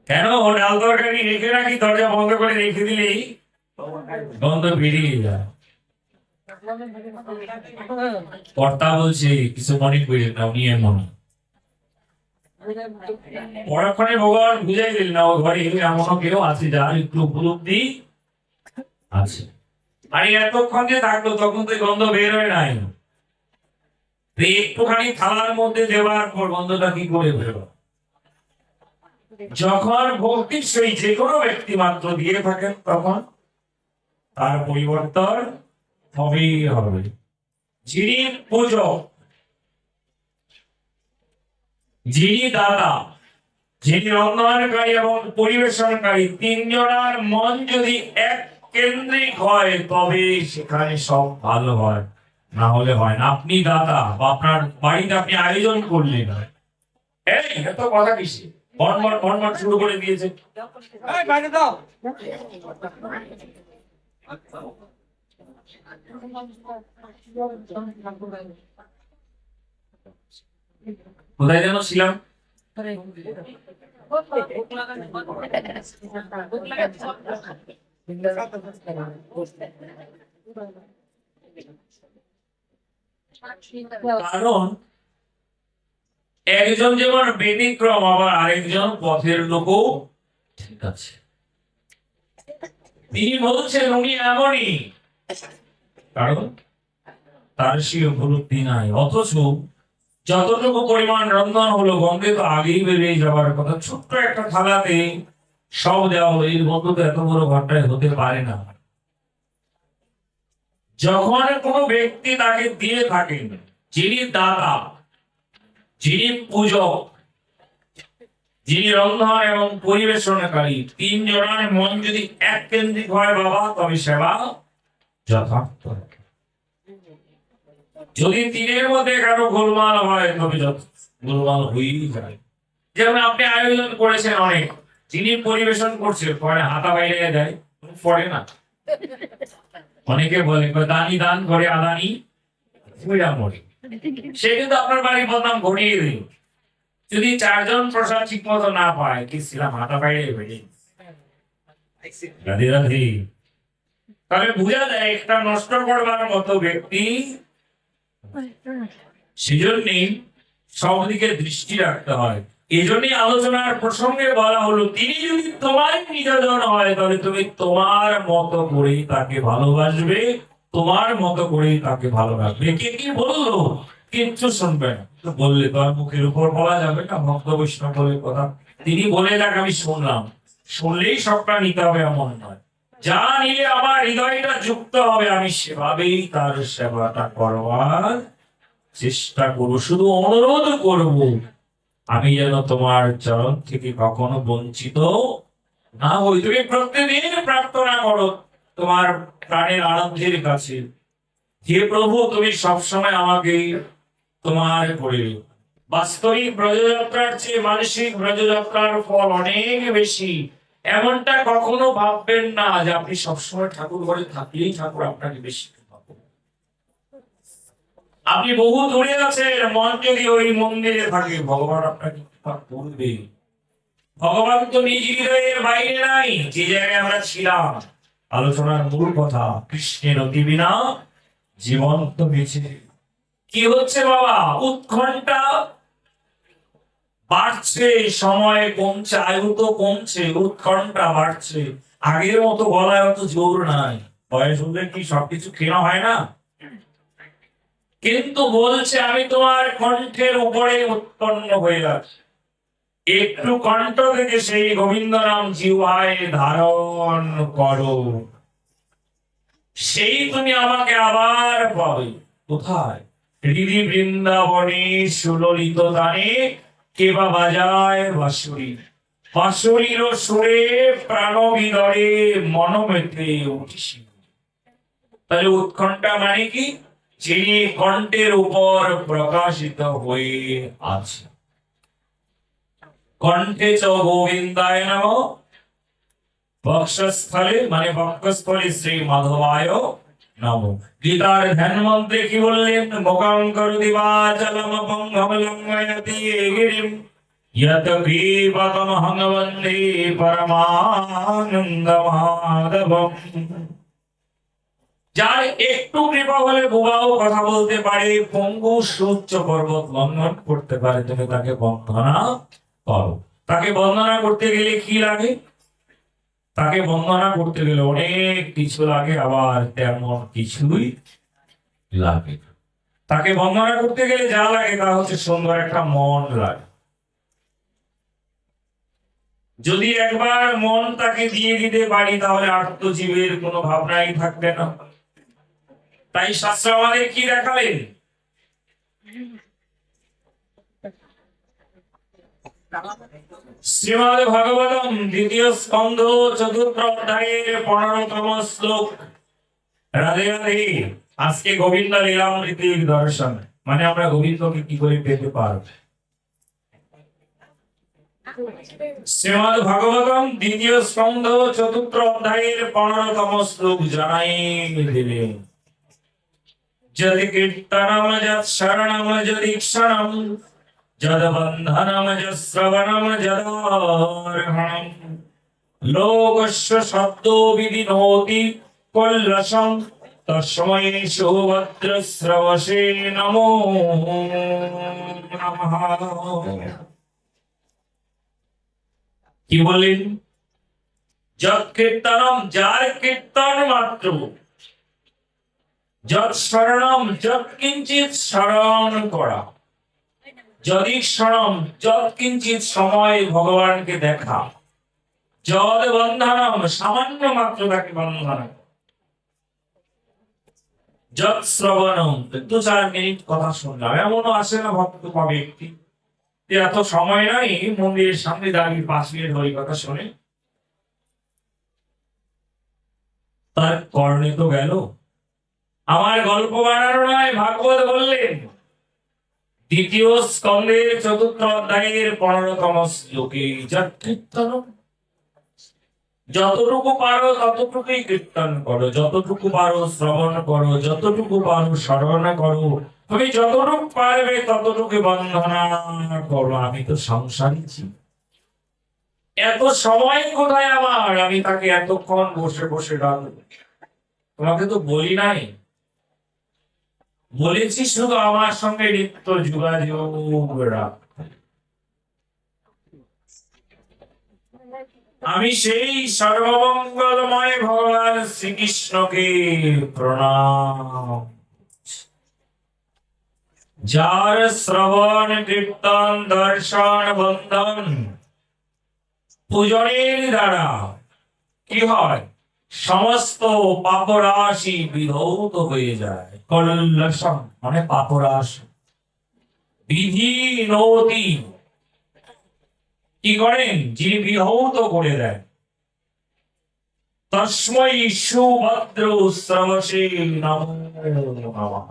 কেন ডাল তরকারি রেখে রাখি, দরজা বন্ধ করে রেখে দিলেই গন্ধ বেরিয়ে যায়। কর্তা বলছে কিছু মনে করি না, উনি এমন পরক্ষণে ভগবান বুঝাই দিল না, ও ঘরে এমনও কেউ আছে যার একটু উপলব্ধি আছে। আর এতক্ষণ যে থাকলো তখন তো গন্ধ বের হয়ে নাই, একটুখানি থালার মধ্যে দেওয়ার পর গন্ধটা কি করে বেরো? যখন ভক্তির সেই যে কোনো ব্যক্তি মাত্র দিয়ে থাকেন তখন তার পরিবর্তন হবেই হবে। যিনি পূজক, যিনি দাতা, যিনি রন্ধনকারী এবং পরিবেশনকারী, তিনজনের মন যদি এক কেন্দ্রিক হয় তবে সেখানে সব ভালো হয়, না হলে হয় না। আপনি দাতা, আপনার বাড়িতে আপনি আয়োজন করলেন, এই এত কথা কিসে বনবন শুরু করে দিয়েছে, কোথায় যেন ছিলাম? কারণ একজন যেমন ব্যতিক্রম, আবার আরেকজন পথের লোকও ঠিক আছে। তিনি বলছেন উনি এমনই, কারণ তার সে উপলব্ধি নাই। অথচ যতটুকু পরিমাণ রন্ধন হলো গন্ধে তো আগেই বেরিয়ে যাওয়ার কথা। ছোট্ট একটা থালাতে সব দেওয়া হলো, এর গন্ধ তো এত বড় ঘন্টায় হতে পারে না। যখন কোনো ব্যক্তি তাকে দিয়ে থাকেন, যিনি দাতা, যিনি পূজক, যিনি রন্ধন এবং পরিবেশনকারী, তিনজনের মন যদি এক কেন্দ্রিক হয় বাবা, তবে সেবা যথার্থ। যদি তিনের মধ্যে কারো গোলমাল হয় তবে গোলমাল হয়েই যায়। যেমন আপনি আয়োজন করেছেন অনেক, যিনি পরিবেশন করছে পরে হাতা বাইরে দেয়, পড়ে না। অনেকে বলে দানি দান করে আদানি মরে, সে কিন্তু আপনার বাড়ির বদনাম ঘটিয়ে দিল। যদি চারজন প্রসাদ ঠিক মতো না পায়, কি ছিলাম হাতা বাইরে বেড়ে রাধে রাধে। তাহলে বোঝা যায় একটা নষ্ট করবার মতো ব্যক্তি। সেজন্যই সব দিকে দৃষ্টি রাখতে হয়। এই জন্যই আলোচনার প্রসঙ্গে বলা হলো, তিনি যদি তোমার নিজজন হয় তবে তুমি তোমার মতো করেই তাকে ভালোবাসবে, তোমার মতো করেই তাকে ভালো রাখবে। কে কি বললো কিচ্ছু শুনবে না, তো বললে তো আর মুখের উপর বলা যাবে না, ভক্ত বৈষ্ণব বলে কথা। তিনি বলে যাক আমি শুনলাম, শুনলেই সবটা নিতে হবে এমন নয়। যা নিলে আমার হৃদয়টা যুক্ত হবে, আমি সেভাবেই তার সেবাটা করবার চেষ্টা করবো। শুধু অনুরোধ করব, আমি যেন তোমার চরণ থেকে কখনো বঞ্চিত না হই। তুমি প্রত্যেকদিন প্রার্থনা করো তোমার প্রাণের আনন্দের কাছে, হে প্রভু তুমি সবসময় আমাকে তোমার করে। বাস্তবিক ব্রজযাত্রার চেয়ে মানসিক ব্রজযাত্রার ফল অনেক বেশি। এমনটা কখনো ভাববেন না যে আপনি সবসময় ঠাকুর ঘরে থাকলেই ঠাকুর আপনাকে বেশি। আপনি বহু দূরে আছেন, মন যদি ওই মন্দিরে থাকে, ভগবান আপনাকে করবে। ভগবান তো নিজ হৃদয়ের বাইরে নাই, যে জায়গায় আমরা ছিলাম। আলোচনার মূল কথা, কৃষ্ণের অতি বিনা জীবন তো বেঁচে। কি হচ্ছে বাবা, উৎকণ্ঠা বাড়ছে, সময় কমছে, আয়ু তো কমছে, উৎকণ্ঠা বাড়ছে। আগের মতো গলায় অত জোর নাই। বয়স হলে কি সবকিছু কেনা হয় না? কিন্তু বলছে আমি তোমার কণ্ঠের উপরে উৎপন্ন হয়ে যাচ্ছি। একটু কণ্ঠ থেকে সেই গোবিন্দ নাম জিহ্বায় ধারণ করো, সেই তুমি আমাকে আবার পাবে। কোথায়? হৃদি বৃন্দাবনে সুললিত গানে কেবা বাজায় বাঁশুরি, বাঁশুরির সুরে প্রাণ বিদরে মন মেতে উঠিসি। তাহলে উৎকণ্ঠা মানে কি? যিনি কণ্ঠের উপর প্রকাশিত হয়ে আছে। কণ্ঠে চ গোবিন্দায় নমঃ, বক্ষস্থলে মানে বক্ষস্থলে শ্রী মাধবায় নমঃ। গীতার ধ্যান মন্ত্রে কি বললেন? মুখং করোতি বাচালম পঙ্গম লঙ্ঘয়তি গিরিম যত কৃপকমহং বন্দে পরমানন্দমাধবম। যার একটু কৃপা হলে বোবাও কথা বলতে পারে, পঙ্গু সুউচ্চ পর্বত লঙ্ঘন করতে পারে, তুমি তাকে বন্দনা করো। তাকে বন্দনা করতে গেলে কি লাগে? তাকে বন্দনা করতে গেলে অনেক কিছু লাগে, আবার তেমন কিছুই লাগে। তাকে বন্দনা করতে গেলে যা লাগে তা হচ্ছে সুন্দর একটা মন লাগে। যদি একবার মন তাকে দিয়ে দিতে পারি, তাহলে আত্মজীবের কোনো ভাবনাই থাকবে না। তাই শাস্ত্র আমাদের কি দেখালেন? শ্রীমদ ভাগবতম দ্বিতীয় স্কন্ধ চতুর্থ অধ্যায়ের 15তম শ্লোক। রাধে রাধে। আজকে গোবিন্দ লীলামৃতির দর্শন, মানে আমরা গোবিন্দকে কি করে পেতে পারব। শ্রীমদ ভাগবতম দ্বিতীয় স্কন্ধ চতুর্থ অধ্যায়ের 15তম শ্লোক জানাই দিলেন। যদ কীর্তনম যদ শরণম যদীক্ষণম যদ বন্ধনম যদ শ্রবণম যদার্হণম লোকস্য শব্দো বিদিনোতি কল্লষম তস্मै সুভদ্রশ্রবসে নমো নমঃ। কি বলেন? যদ কীর্তনম, যার কীর্তন মাত্র, যদ শরণম, যদ কিঞ্চিত শরণ করা, যদীক্ষণম, যদ কিঞ্চিত সময় ভগবানকে দেখা, যদ বন্ধনম, সামান্য মাত্র তাকে বন্ধন, যদ শ্রবণম, 2-4 মিনিট কথা শুনলাম। এমনও আসে না ভক্ত পাবে একটি যে এত সময় নাই মন্দিরের সামনে দাঁড়িয়ে 5 মিনিট হরি কথা শোনে, তার কর্ণে তো গেল। আমার গল্প বানানো নয়, ভাগবত বললেন দ্বিতীয় স্কন্ধের 4র্থ অধ্যায়ের 15তম শ্লোকে, কীর্তন যতটুকু পারো ততটুকুই কীর্তন করো, যতটুকু পারো শ্রবণ করো, যতটুকু পারো স্মরণ করো, তুমি যতটুকু পারবে ততটুকু বন্দনা করো। আমি তো সংসারী ছি, এত সময় কোথায় আমার, আমি তাকে এতক্ষণ বসে বসে ডাকবো? তোমাকে তো বলি নাই, বলেছি শুধু আমার সঙ্গে নিত্য যোগাযোগ রাখতে। আমি সেই সর্বমঙ্গলময় ভগবান শ্রীকৃষ্ণকে প্রণাম, যার শ্রবণ কীর্তন দর্শন বন্ধন পূজনের দ্বারা কি হয়, সমস্ত পাপরাশি বিধৌত হয়ে যায়। কল্লসম মানে পাপরাশি, বিধি নতি কি করেন, যিনি বিধৌত করে দেন। তস্মৈ সুভদ্র শ্রবসে নমো নমঃ।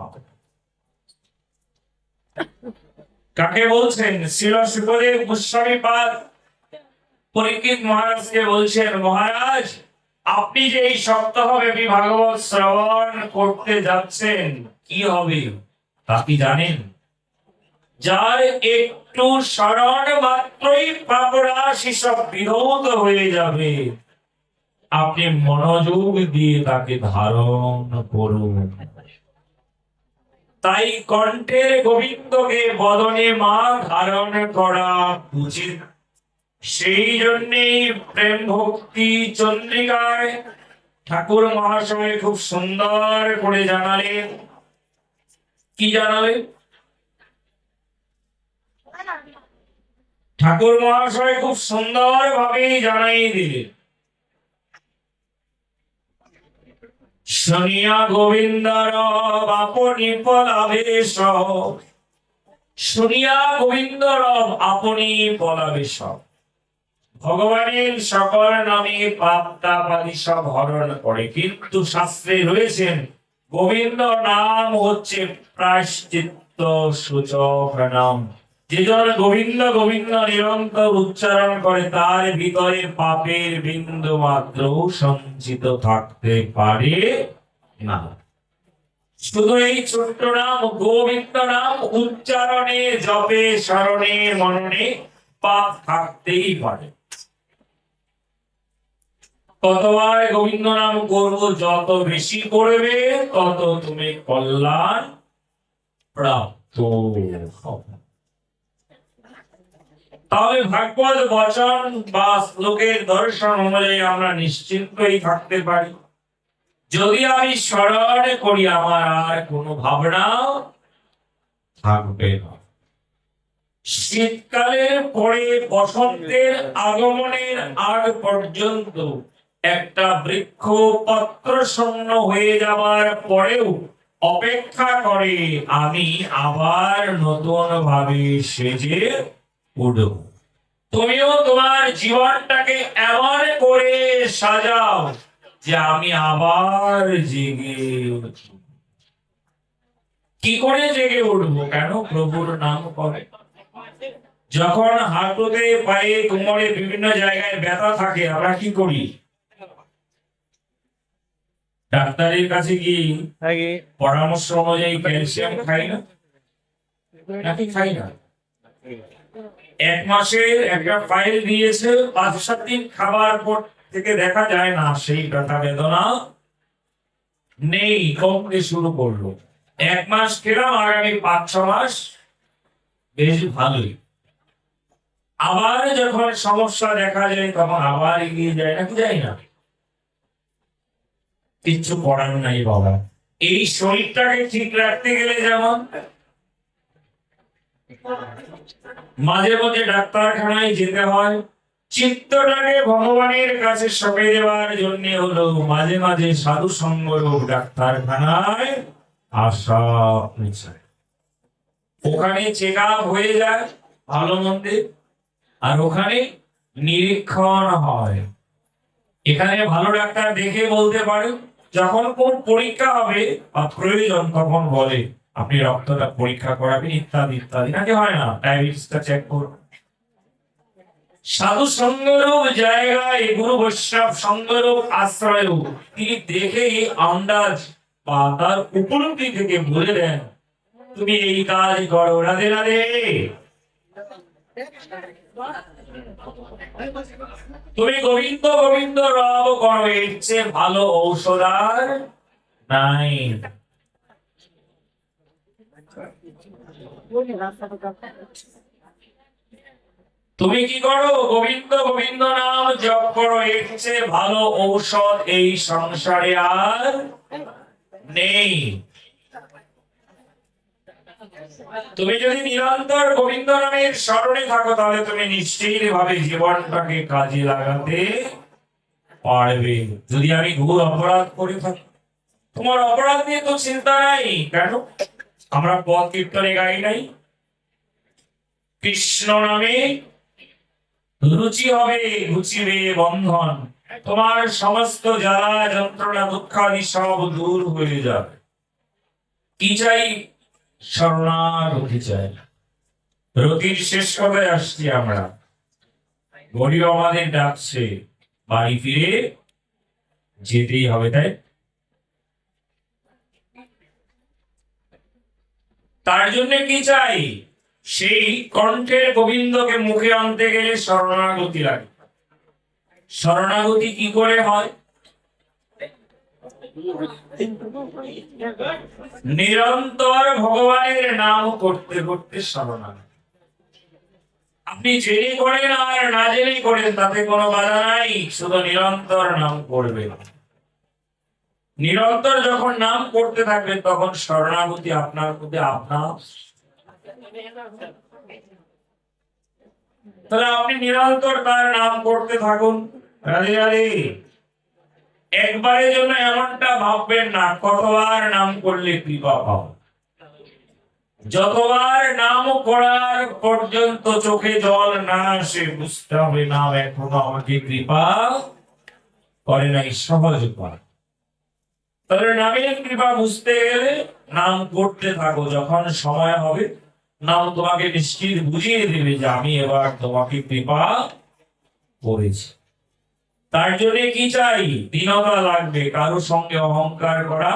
কাকে বলছেন? শ্রীল সুখদেব গোস্বামী পাদ পরীক্ষিত মহারাজকে বলছেন, মহারাজ আপনি যে এই সপ্তাহব্যাপী ভাগবত শ্রবণ করতে যাচ্ছেন, কি হবে তা কি জানেন? যার একটু স্মরণ মাত্রই পাপরাশি সব বিধৌত হয়ে যাবে। আপনি মনোযোগ দিয়ে তাকে ধারণ করুন। তাই কণ্ঠের গোবিন্দকে বদনে মা ধারণ করা উচিত। সেই জন্যেই প্রেম ভক্তি চন্দ্রিকায় ঠাকুর মহাশয় খুব সুন্দর করে জানালেন। কি জানালেন? ঠাকুর মহাশয় খুব সুন্দর ভাবে জানাই দিলেন, শুনিয়া গোবিন্দর আপনি পলাবেশ, শুনিয়া গোবিন্দর আপনি পলাবেশ। ভগবানের সকল নামে পাপ তাপ আদি সব হরণ করে, কিন্তু শাস্ত্রে রয়েছেন গোবিন্দ নাম হচ্ছে প্রায়শ্চিত্ত সূচক নাম। যে জন গোবিন্দ গোবিন্দ নিরন্তর উচ্চারণ করে তার ভিতরে পাপের বিন্দু মাত্র সঞ্চিত থাকতে পারে না। শুধু এই ছোট্ট নাম গোবিন্দ নাম উচ্চারণে জপে স্মরণে মননে পাপ থাকতেই পারে। কতবার গোবিন্দ নাম করবো, যত বেশি করবে তত তুমি কল্যাণ প্রাপ্ত হবে। তাহলে ভাগবত বচন বা শ্লোকের দর্শন অনুযায়ী আমরা নিশ্চিন্তই থাকতে পারি। যদি আমি স্মরণ করি আমার আর কোনো ভাবনা থাকবে না। শীতকালের পরে বসন্তের আগমনের আগ পর্যন্ত একটা বৃক্ষ পত্র শূন্য হয়ে যাবার পরেও অপেক্ষা করে আমি আবার নতুন ভাবে সেজে উঠব। তুমিও তোমার জীবনটাকে এমন করে সাজাও যে আমি আবার জেগে উঠব। কি করে জেগে উঠবো? কেন? প্রভুর নাম করে। যখন হাঁটুতে পায়ে কোমরে বিভিন্ন জায়গায় ব্যথা থাকে আমরা কি করি? ডাক্তারের কাছে গিয়ে পরামর্শ অনুযায়ী ক্যালসিয়াম খাই না, নাকি খাই না? 1 মাসের একটা ফাইল দিয়েছে, 5-7 দিন খাবার পর থেকে দেখা যায় না সেই ব্যথা বেদনা নেই, কমতে শুরু করলো। 1 মাস খেলাম, আগামী 5-6 মাস বেশ ভালোই। আবার যখন সমস্যা দেখা যায় তখন আবার এগিয়ে যায়, নাকি যায় না? কিচ্ছু করার নাই বাবা। এই শরীরটাকে ঠিক রাখতে গেলে যেমন মাঝে মাঝে ডাক্তারখানায় যেতে হয়, চিত্তটাকে ভগবানের কাছে সঁপে দেওয়ার জন্য হলো মাঝে মাঝে সাধু সঙ্গ ডাক্তারখানায় আসা। ওখানে চেক আপ হয়ে যায়, ভালো মন্দের, আর ওখানে নিরীক্ষণ হয়। এখানে ভালো ডাক্তার দেখে বলতে পারে, যখন কোন পরীক্ষা হবে বা প্রয়োজন তখন বলে আপনি রক্তটা পরীক্ষা করাবেন ইত্যাদি ইত্যাদি, নাকি হয় না ডায়াবেটিসটা চেক করুন। সাধু সঙ্গরূপ জায়গায় গুরু বৈষ্ণব সঙ্গরূপ আশ্রয় তিনি দেখে আন্দাজ বা তার উপলব্ধি থেকে বলে দেন তুমি এই কাজ করো। রাধে রাধে। তুমি গোবিন্দ গোবিন্দ রব করো, এর চেয়ে ভালো ঔষধ আর নাই। তুমি কি করো? গোবিন্দ গোবিন্দ নাম জপ করো, এর চেয়ে ভালো ঔষধ এই সংসারে আর নেই। তুমি যদি নিরন্তর গোবিন্দ নামের স্মরণে থাকো তাহলে তুমি নিশ্চিত ভাবে জীবনটাকে কাজে লাগাতে পারবে। যদি আমি ঘোর অপরাধ করে থাকি, তোমার অপরাধ নিয়ে তো চিন্তা নাই। কেন? আমরা পথ কীর্তনে গাই নাই, কৃষ্ণ নামে রুচি হবে ঘুচিবে বন্ধন, তোমার সমস্ত জ্বালা যন্ত্রণা দুঃখাদি সব দূর হয়ে যাবে। কি চাই? শরণাগতি চাই। রতির শেষ কথায় আসছি আমরা, গরিব আমাদের ডাকছে, বাড়ি ফিরে যেতেই হবে। তাই তার জন্য কি চাই? সেই কণ্ঠের গোবিন্দকে মুখে আনতে গেলে শরণাগতি লাগে। শরণাগতি কি করে হয়? নিরন্তর ভগবানের নাম করতে করতে শরণাগতি। আপনি জেনে করেন আর না জেনে করেন তাতে কোনো বাধা নাই, শুধু নিরন্তর নাম করবেন। নিরন্তর যখন নাম করতে থাকবেন তখন শরণাগতি আপনার প্রতি আপনার। তাহলে আপনি নিরন্তর তার নাম করতে থাকুন। রাধে রাধে। একবারের জন্য এমনটা ভাববেন না কতবার নাম করলে কৃপা পাবো। যতবার নাম করার পর্যন্ত চোখে জল না আসে বুঝতে হবে নাম এখনো আমাকে কৃপা করে নাই, সহজ উপায়। তাহলে নামের কৃপা বুঝতে গেলে নাম করতে থাকো, যখন সময় হবে নাম তোমাকে নিশ্চিত বুঝিয়ে দেবে যে আমি এবার তোমাকে কৃপা করেছি। তার জন্য কি চাই? দীনতা লাগবে, কারো সঙ্গে অহংকার করা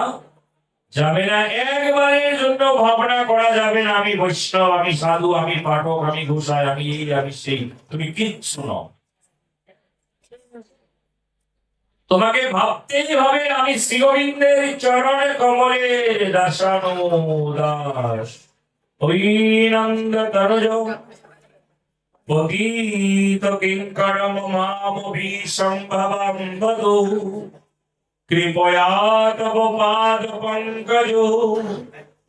যাবে না। একবারের জন্য ভাবনা করা যাবে না আমি বৈষ্ণব, আমি সাধু, আমি পাঠক, আমি গোসাই, আমি এই আমি সেই। তুমি কিচ্ছু নও। তোমাকে ভাবতেই হবে আমি শ্রী গোবিন্দের চরণে কমলের দাসানো দাস, ওই নন্দ তরজ পতিত কিঙ্করম মামভিসম্ভবং বদু কৃপয়া তব পাদ পঙ্কজ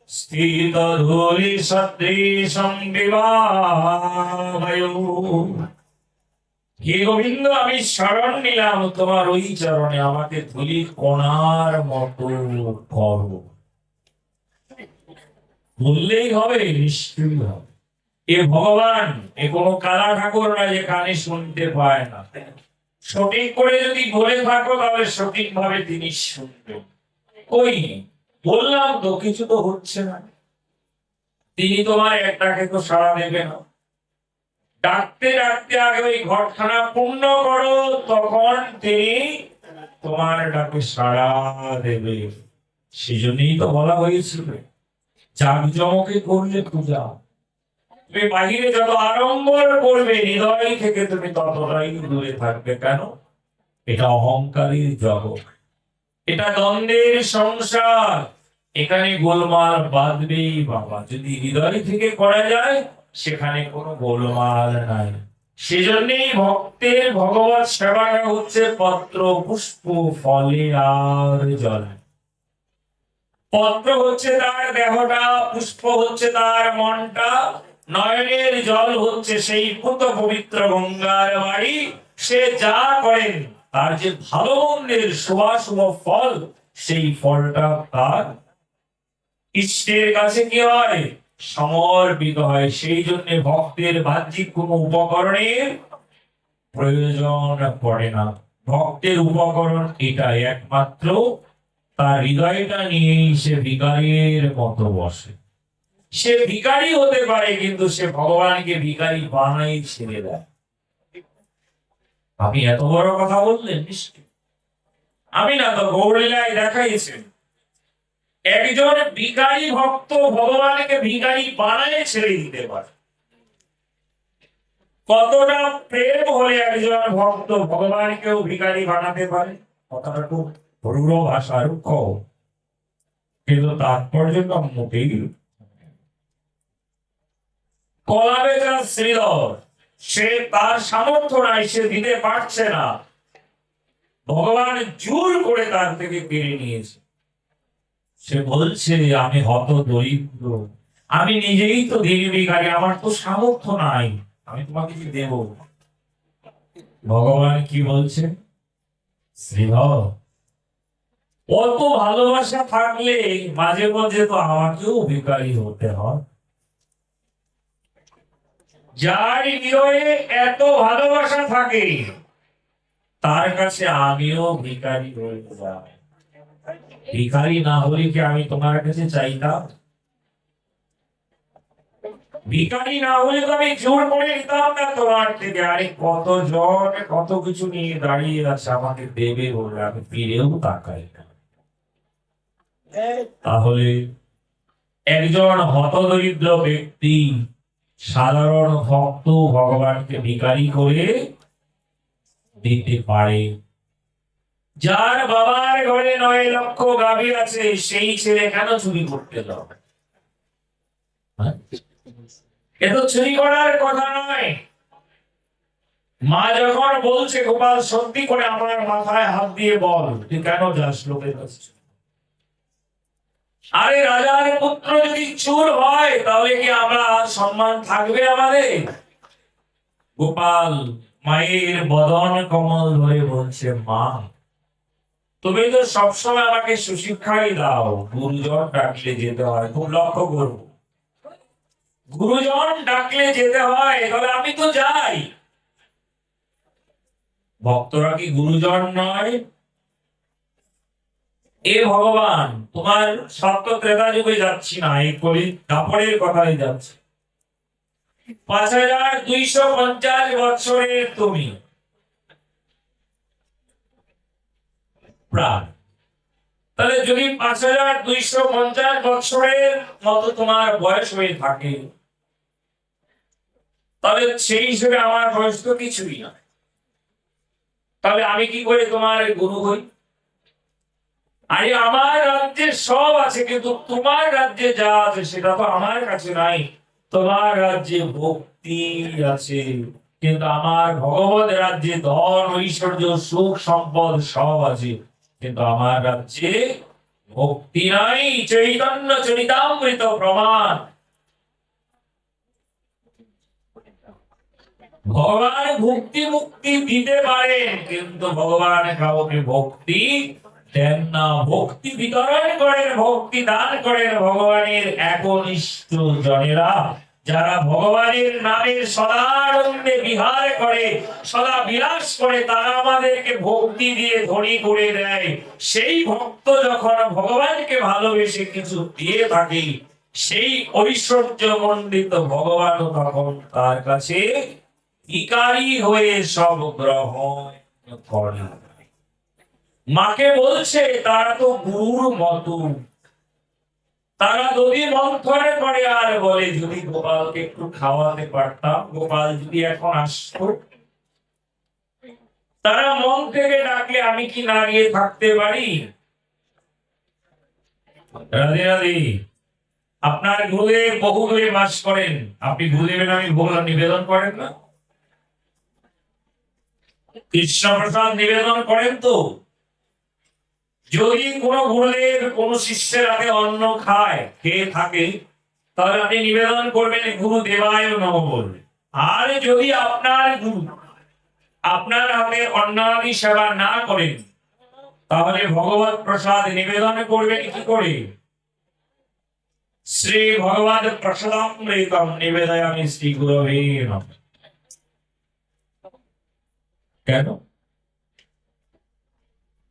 স্থিত ধূলি সদৃশং বিভাবয়। হে গোবিন্দ, আমি শরণ নিলাম তোমার ওই চরণে, আমাকে ধূলির কণার মতো করো। বললেই হবে? নিশ্চয়ই হবে। এ ভগবান, এ কোনো কালা ঠাকুর না যে কানে শুনতে পায় না। সঠিক করে যদি বলে থাকো তাহলে সঠিক ভাবে তিনি শুনবেন। ওই বললাম তো কিছু তো হচ্ছে না, তিনি তোমার একটাকে তো সাড়া দেবে না। ডাকতে ডাকতে আগে ওই ঘরখানা পূর্ণ করো, তখন তিনি তোমার ডাকে সাড়া দেবে। সেজন্যই তো বলা হয়েছিল জাঁকজমকে করলে পূজা। তুমি বাহিরে যত আড়ম্বর করবে হৃদয় থেকে তুমি ততটাই দূরে থাকবে। কেন? এটা অহংকারীর জগৎ, এটা দ্বন্দ্বের সংসার, এখানে গোলমাল বাঁধবেই বাবা। যদি হৃদয় থেকে করা যায় সেখানে কোনো গোলমাল নাই। সেজন্যই ভক্তের ভগবত সেবাটা হচ্ছে পত্র পুষ্প ফলে আর জলে। পত্র হচ্ছে তার দেহটা, পুষ্প হচ্ছে তার মনটা, নয়নের জল হচ্ছে সেই পুত পবিত্র গঙ্গার বাড়ি। সে যা করেন তার যে ভালো মন্দের শুভাশুভ ফল, সেই ফলটা তার ইষ্টের কাছে কি হয়? সমর্পিত হয়। সেই জন্য ভক্তের বাহ্যিক কোনো উপকরণের প্রয়োজন পড়ে না। ভক্তের উপকরণ এটাই একমাত্র, তার হৃদয়টা নিয়েই সে ভিখারির মতো বসে। সে ভিখারি হতে পারে, কিন্তু সে ভগবানকে ভিখারি বানাই ছেড়ে দেয়। আপনি এত বড় কথা বললেন নিশ্চয়। আমি না তো গৌরলীলায় দেখাইছেন একজন ভিখারি ভক্ত ভগবানকে ভিখারি বানায় ছেড়ে দিতে পারে। কতটা প্রেম হলে একজন ভক্ত ভগবানকেও ভিখারি বানাতে পারে। কথাটা খুব রূঢ় ভাষা, রুক্ষ, কিন্তু তাৎপর্যটা মোটেই। কলাবেচা শ্রীধর, সে তার সামর্থ্য নাই, সে দিতে পারছে না, ভগবান জোর করে তার থেকে কেড়ে নিয়েছে। সে বলছে আমি হত দরিদ্র, আমি নিজেই তো ভিখারি, আমার তো সামর্থ্য নাই, আমি তোমাকে কি দেব? ভগবান কি বলছে? শ্রীধর, অত ভালোবাসা থাকলে মাঝে মাঝে তো আমাকেও ভিখারি হতে হয়। যার হৃদয়ে এত ভালোবাসা থাকে তার কাছে আমিও ভিখারি হয়ে যাই। ভিখারি না হলে কি আমি তোমার কাছে চাইতাম? ভিখারি না হলে তো আমি জোর করে নিতাম না তোমার থেকে। আরে কতজন কত কিছু নিয়ে দাঁড়িয়ে আছে আমাকে দেবে বলে, আমি ফিরেও তাকাই না। তাহলে একজন হতদরিদ্র ব্যক্তি, সাধারণ ভক্ত ভগবানকে ভিখারি করে দিতে পারে। যার বাবার ঘরে 9 লক্ষ গাভী আছে, সেই ছেলে কেন চুরি করতে যাবে? এ তো চুরি করার কথা নয়। মা যখন বলছে গোপাল সত্যি করে আমার মাথায় হাত দিয়ে বল তুই কেন যাস লোকের কাছে? আরে রাজার পুত্র যদি চোর হয় তাহলে কি আমরা সম্মান থাকবে আমাদের? গোপাল মায়ের বদন কমল ধরে বলছে, মা তুমি তো সবসময় আমাকে সুশিক্ষাই দাও, গুরুজন ডাকলে যেতে হয়, খুব লক্ষ্য করবো, গুরুজন ডাকলে যেতে হয়, তাহলে আমি তো যাই। ভক্তরা কি গুরুজন নয়? এ ভগবান, তোমার সত্য ত্রেতা যুগে যাচ্ছি না, এই কলি দাপড়ের কথাই যাচ্ছে। 5250 বছরের তুমি প্রাণ, তাহলে যদি 5250 বছরের মতো তোমার বয়স হয়ে থাকে, তাহলে সেই হিসেবে আমার বয়স তো কিছুই না। তাহলে আমি কি করে তোমার গুরু হই? আরে আমার রাজ্যে সব আছে, কিন্তু তোমার রাজ্যে যা আছে সেটা তো আমার কাছে নাই। তোমার রাজ্যে ভক্তি আছে, কিন্তু আমার ভগবত রাজ্যে ধন ঐশ্বর্য সুখ সম্পদ সব আছে, কিন্তু আমার রাজ্যে ভক্তি নাই। চৈতন্য চরিতামৃত প্রমাণ। ভগবান ভক্তি মুক্তি দিতে পারেন, কিন্তু ভগবান কাউকে ভক্তি দেন না। ভক্তি বিতরণ করেন, ভক্তি দান করেন ভগবানের একনিষ্ঠ জনেরা, যারা ভগবানের নামে সদা আনন্দে বিহার করে, সদা বিলাস করে, তারা আমাদেরকে ভক্তি দিয়ে ধনী করে দেয়। সেই ভক্ত যখন ভগবানকে ভালোবেসে কিছু দিয়ে থাকে, সেই ঐশ্বর্য মণ্ডিত ভগবান তখন তার কাছে ভিখারি হয়ে সব গ্রহণ করে। মাকে বলছে তারা তো গুরুর মতো, তারা যদি মন্থনে করে আর বলে যদি গোপালকে একটু খাওয়াতে পারতাম, গোপাল যদি এখন আসতো। তারা মন থেকে ডাকলে আমি কি না গিয়ে থাকতে পারি? রাধে রাধে। আপনার গুরুদেব বহু দূরে বাস করেন, আপনি গুরুদেবের আমি ভোগ নিবেদন করেন না? কৃষ্ণ প্রসাদ নিবেদন করেন তো? যদি কোন গুরুদেব কোন শিষ্যের হাতে অন্ন খায়, খেয়ে থাকে, তাহলে আপনি নিবেদন করবেন গুরুদেবায় নমঃ বলবেন। আর যদি আপনার গুরু আপনার হাতে অন্নাদি সেবা না করেন, তাহলে ভগবত প্রসাদ নিবেদন করবেন কি করে? শ্রী ভগবান প্রসাদামৃতম নিবেদয়ামি শ্রী গুরবে নমঃ। কেন?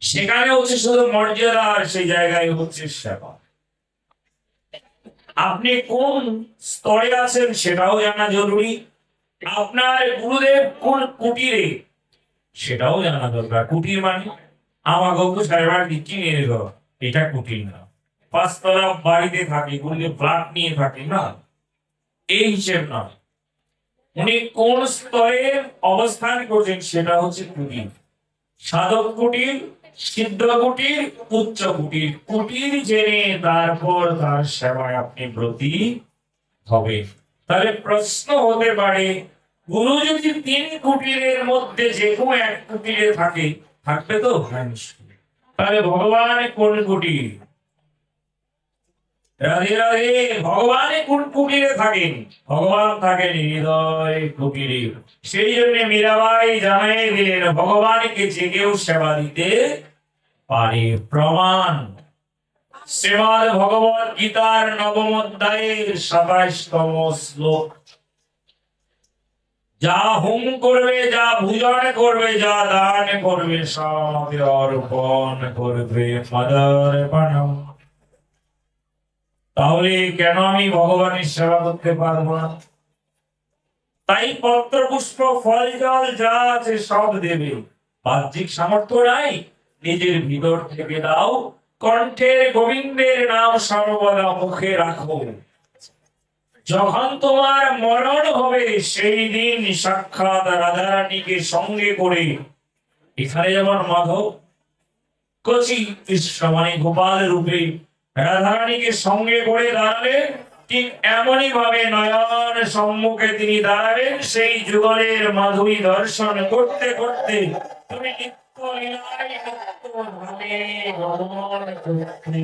সেখানে হচ্ছে শুধু মর্যাদা, আর সেই জায়গায় হচ্ছে সেবা। আপনি কোন স্তরে আছেন সেটাও জানা জরুরি। আপনার গুরুদেব কোন কুটিরে সেটাও জানা দরকার। কুটির মানে আমার গল্প সাহেবার দিচ্ছি নিয়ে গেল, এটা কুটির না। পাঁচতলা বাড়িতে থাকি, গুরুদেব ফ্ল্যাট নিয়ে থাকি না, এই হিসেব না। উনি কোন স্তরে অবস্থান করছেন সেটা হচ্ছে কুটির। সাধক কুটির, সিদ্ধ কুটির, উচ্চ কুটির। কুটির জেনে তারপর তার সেবায় আপনি ব্রতী হবে। তাহলে প্রশ্ন হতে পারে, গুরু যদি 3 কুটিরের মধ্যে যে কোনো এক কুটিরে থাকে, থাকবে তো? তাহলে ভগবান কোন কুটির? রাধে রাধে। ভগবান কোন কুটিরে থাকেন? ভগবান থাকেন হৃদয় কুটিরে। সেই জন্য মীরাবাই জানাই দিলেন, ভগবানকে যে কেউ সেবা দিতে পারে। প্রমাণ শ্রীমদ ভগবত গীতার 9ম অধ্যায়ের 27তম শ্লোক। যা হোম করবে, যা পূজন করবে, যা দান করবে, সব অর্পণ করবে মদর্পণম। তাহলে কেন আমি ভগবানের সেবা করতে পারবো না? তাই পত্র পুষ্প ফল জল যা আছে সব দেবে। বাহ্যিক সামর্থ্য নাই, নিজের ভিতর থেকে দাও। কণ্ঠের গোবিন্দের নাম সর্বদা মুখে রাখো। যখন তোমার মরণ হবে সেই দিন সাক্ষাৎ রাধারানীকে সঙ্গে করে, এখানে যেমন মাধব কচি কৃষ্ণ মানে গোপাল রূপে রাধারানীকে সঙ্গে করে দাঁড়ালে, ঠিক এমনই ভাবে নয়ন সম্মুখে তিনি দাঁড়াবেন। সেই যুগলের মাধুরী দর্শন করতে করতে তুমি নিত্য লীলায় নিত্যভাবে ভ্রমণ করতে।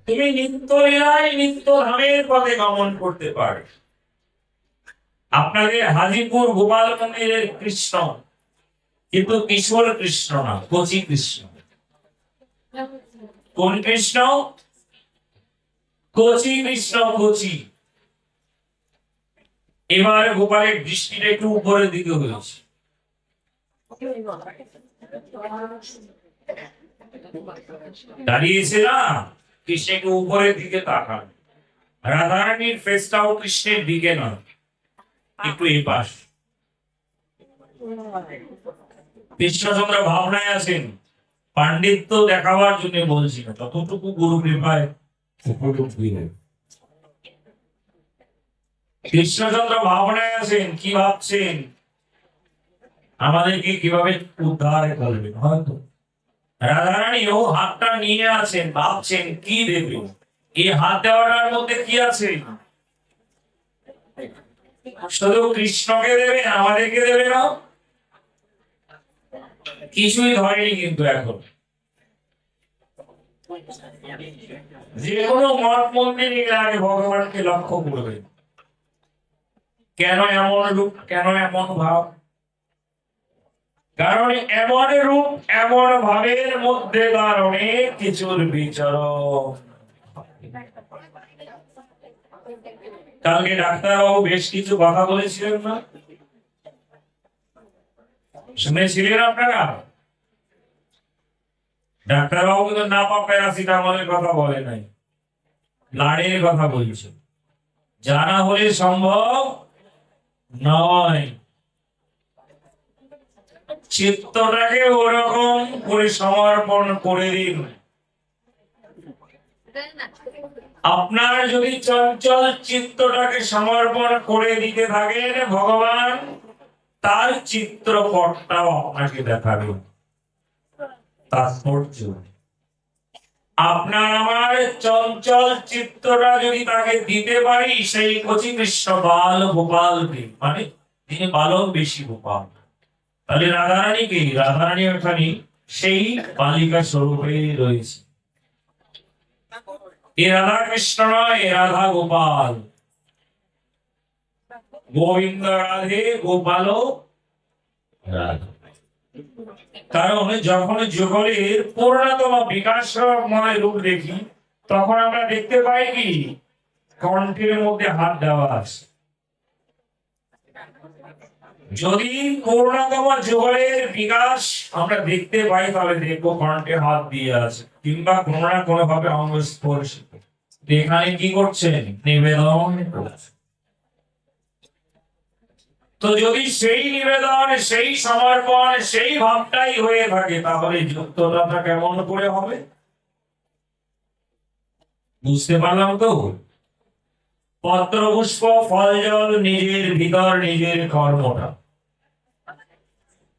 তুমি নিত্য লীলায় নিত্য ধামের পথে গমন করতে পারো। আপনাদের হাজিপুর গোপাল মন্দিরের কৃষ্ণ কিন্তু কিশোর কৃষ্ণ না, কচি কৃষ্ণ। কোন কৃষ্ণ? কচি কৃষ্ণ, কচি। এবার গোপালের দৃষ্টিটা একটু উপরের দিকে হয়েছে। দাঁড়িয়েছে না, কৃষ্ণ একটু উপরের দিকে তাকান। রাধারানীর ফেসটাও কৃষ্ণের দিকে না, একটু এই পাশ। কৃষ্ণচন্দ্র ভাবনায় আছেন, পাণ্ডিত্য দেখাবার জন্য বলছি না, ততটুকু গুরু কৃপায় কৃষ্ণচন্দ্র ভাবনায় আছেন। কি ভাবছেন? আমাদেরকে কিভাবে উদ্ধার করবেন। হয়তো রাধারানীও হাতটা নিয়ে আছেন, ভাবছেন কি দেবে। এই হাত দেওয়াটার মধ্যে কি আছে? শুধু কৃষ্ণকে দেবে, আমাদেরকে দেবে না। কিছুই ধরেনি কিন্তু এখন। যে কোনো মঠ মন্দিরে আগে ভগবানকে লক্ষ্য করবে। কেন এমন রূপ, কেন এমন ভাব? কারণ এমন রূপ এমন ভাবের মধ্যে তার অনেক কিছুর বিচরণ। কালকে ডাক্তারবাবু বেশ কিছু কথা বলেছিলেন না, শুনেছিলেন আপনারা? ডাক্তারবাবু কিন্তু না প্যারাসিটামলের কথা বলে নাই, লাড়ের কথা বলছে। জানা হলে সম্ভব নয়। চিত্তটাকে ওরকম করে সমর্পণ করে দিন। আপনার যদি চঞ্চল চিত্তটাকে সমর্পণ করে দিতে থাকেন, ভগবান তার চিত্রপটটাও আপনাকে দেখাবে। তাৎপর্য, আপনার আমার চঞ্চল চিত্তটা যদি তাকে দিতে পারি, সেই কচি কৃষ্ণ বাল গোপালকে, মানে তিনি বালক বেশি গোপাল, তাহলে রাধারানীকে, রাধারানী ওখানে সেই বালিকা স্বরূপে রয়েছে। এ রাধা কৃষ্ণ নয়, এ রাধা গোপাল। গোবিন্দ রাধে, গোপাল রাধা। কারণ যখন যুগলের পূর্ণতম বিকাশময় রূপ দেখি, তখন আমরা দেখতে পাই কি কণ্ঠের মধ্যে হাত দেওয়া আছে। যদি পূর্ণতম যুগলের বিকাশ আমরা দেখতে পাই, তাহলে দেখবো কণ্ঠে হাত দিয়ে আছে, কিংবা কোনো না কোনো ভাবে অঙ্গ স্পর্শিত। এখানে কি করছেন? নিবেদন করছেন। তো যদি সেই নিবেদন, সেই সমর্পণ, সেই ভাবটাই হয়ে থাকে, তাহলে যুক্ততাটা কেমন করে হবে? বুঝতে পারলাম তো? পত্র পুষ্প ফল জল, নিজের ভিতর নিজের কর্মটা।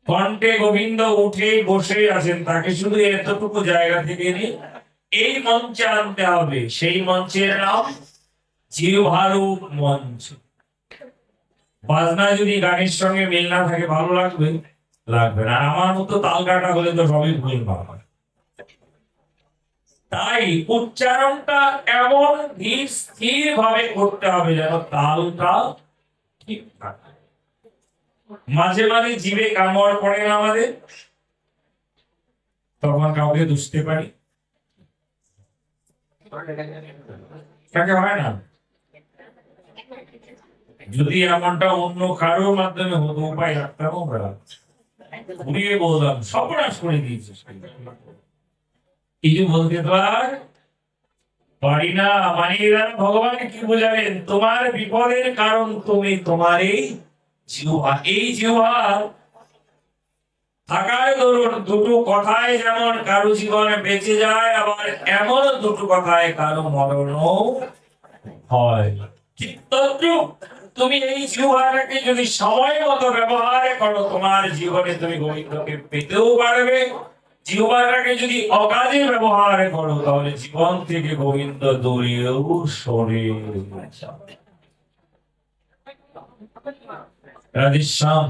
কণ্ঠে গোবিন্দ উঠে বসে আছেন, তাকে শুধু এতটুকু জায়গা থেকে নিয়ে এই মঞ্চে আনতে হবে। সেই মঞ্চের নাম জিহ্বারূপ মঞ্চ। বাজনা যদি গানের সঙ্গে মিল না থাকে, ভালো লাগবে? লাগবে না। আমার মতো তাল কাটা হলে তো সবই ভুল পাবে। তাই উচ্চারণটা এমন ধীর স্থির ভাবে করতে হবে যেন তালটা ঠিক থাকে। মাঝে মাঝে জিভে কামড় পড়ে না আমাদের, তখন কাউকে দুষতে পারি, তাকে হয় না। যদি এমনটা অন্য কারোর মাধ্যমে হতো, উপায় রাখতাম, ঘুরিয়ে বললাম সর্বনাশ করে দিয়েছে, কিছু বলতে তো আর পারি না। মানে ভগবান কি বোঝালেন? তোমার বিপদের কারণ তুমি, তোমার এই জিহ্বা। এই জিহ্বা থাকার দরুন দুটো কথায় যেমন কারো জীবনে বেঁচে যায়, আবার এমন দুটো কথায় কারো মরণ হয়। তুমি এই জিহ্বাটাকে যদি সময় মতো ব্যবহার করো, তোমার জীবনে তুমি গোবিন্দকে পেতেও পারবে। জিহ্বাটাকে যদি অকাজে ব্যবহার করো, তাহলে জীবন থেকে গোবিন্দ দূরেও সরে যাবে। রাধেশ্যাম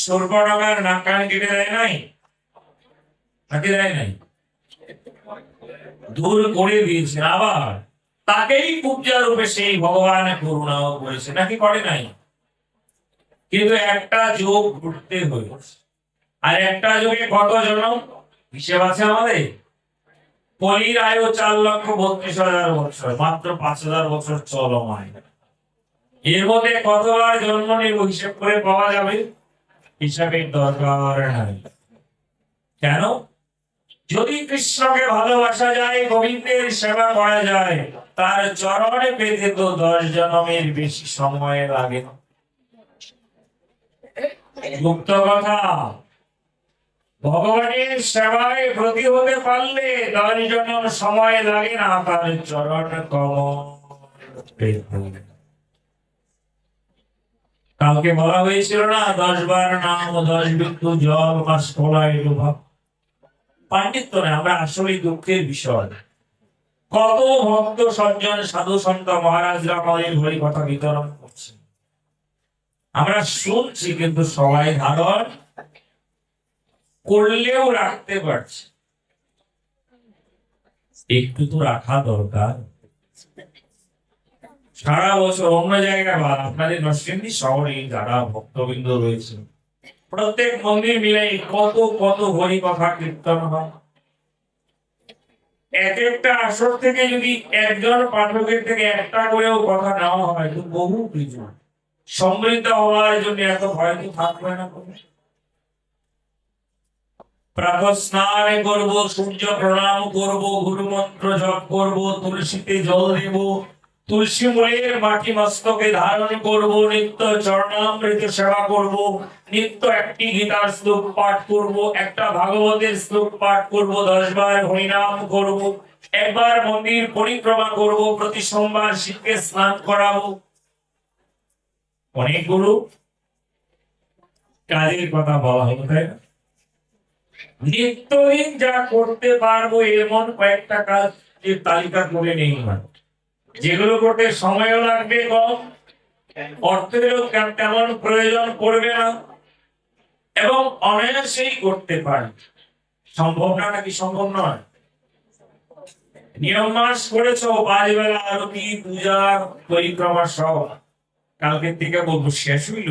সূর্পনখার নাক কান কেটে দেয় নাই, নাকি দেয় নাই? দূর করে দিয়েছে, আবার তাকেই পূজা রূপে সেই ভগবান করুণাও করেছে, নাকি করে নাই? কিন্তু একটা যোগ ঘুরতে হয়েছে, আর একটা যুগে কত জনম হিসেব আছে আমাদের? কলির আয়ু 4,32,000 বছর, মাত্র 5,000 বছর চলমান। এর মধ্যে কতবার জন্ম নেব হিসেব করে পাওয়া যাবে? হিসাবের দরকার নাই। কেন? যদি কৃষ্ণকে ভালোবাসা যায়, গোবিন্দের সেবা করা যায়, তার চরণে পেতে তো 10 জন্মের বেশি সময় লাগে না। গুপ্ত কথা, ভগবানের সেবায় ব্রতী হতে পারলে 10 জন্ম সময় লাগে না তার চরণ কমল পেতে। কাউকে বলা হয়েছিল না, 10 বার নাম 10 বিন্দু জল মাস খোলায় ডুবা। পাণ্ডিত্য না, আমরা আসলে দুঃখের বিষয়। কত ভক্ত সজ্জন সাধু সন্ত মহারাজরা আমাদের হরি কথা বিতরণ করছে, আমরা শুনছি, কিন্তু সবাই ধারণ করলেও রাখতে পারছে। একটু তো রাখা দরকার। সারা বছর অন্য জায়গায় বা আপনাদের নরসিংদী শহরে যারা ভক্তবৃন্দ রয়েছে, প্রত্যেক মন্দির মিলে কত কত হরি কথা কীর্তন হয়। এক একটা আসর থেকে যদি একজন পাঠকের থেকে একটা করেও কথা নেওয়া হয়, তো বহু কিছু সমৃদ্ধ হওয়ার জন্য এত ভয় তো থাকবে না। প্রাতঃ স্নান করব, সূর্য প্রণাম করব, গুরু মন্ত্র জপ করব, তুলসীতে জল দেব, তুলসী মূলের মাটি মস্তকে ধারণ করব, নিত্য চরণামৃত সেবা করব, নিত্য একটি গীতার শ্লোক পাঠ করব, একটা ভাগবতের শ্লোক পাঠ করব, 10 বার হরিনাম করব, একবার মন্দির পরিক্রমা করব, প্রতি সোমবার শিবকে স্নান করাবো। অনেকগুলো কাজের কথা বলা হলো, তাই না? নিত্যদিন যা করতে পারবো এমন কয়েকটা কাজ তালিকা করে নেই, যেগুলো করতে সময়ও লাগবে কম, অর্থেরও তেমন প্রয়োজন পড়বে না, এবং অনায়াসেই করতে পারে। সম্ভব না, নাকি সম্ভব নয়? নিয়ম মাস করেছো, 5 বেলা আরতি পূজা পরিক্রমা সব, কালকে থেকে বলবো শেষ হইল,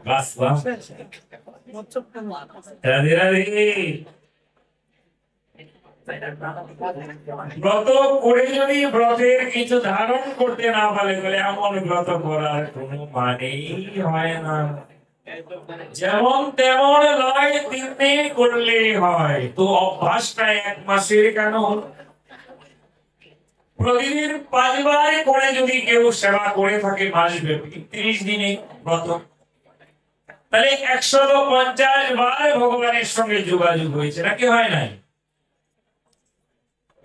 বাস বাস, রাধে রাধে। ব্রত করে যদি ব্রতের কিছু ধারণ করতে না পারে তাহলে এমন ব্রত করার কোনো মানেই হয় না। যেমন তেমন নয়, 3 দিন করলেই হয়। তো অভ্যাসটা 1 মাসের কেন? প্রতিদিন 5 বার করে যদি কেউ সেবা করে থাকে মাসব্যাপী 30 দিনে ব্রত, তাহলে 150 বার ভগবানের সঙ্গে যোগাযোগ হয়েছে, নাকি হয় নাই?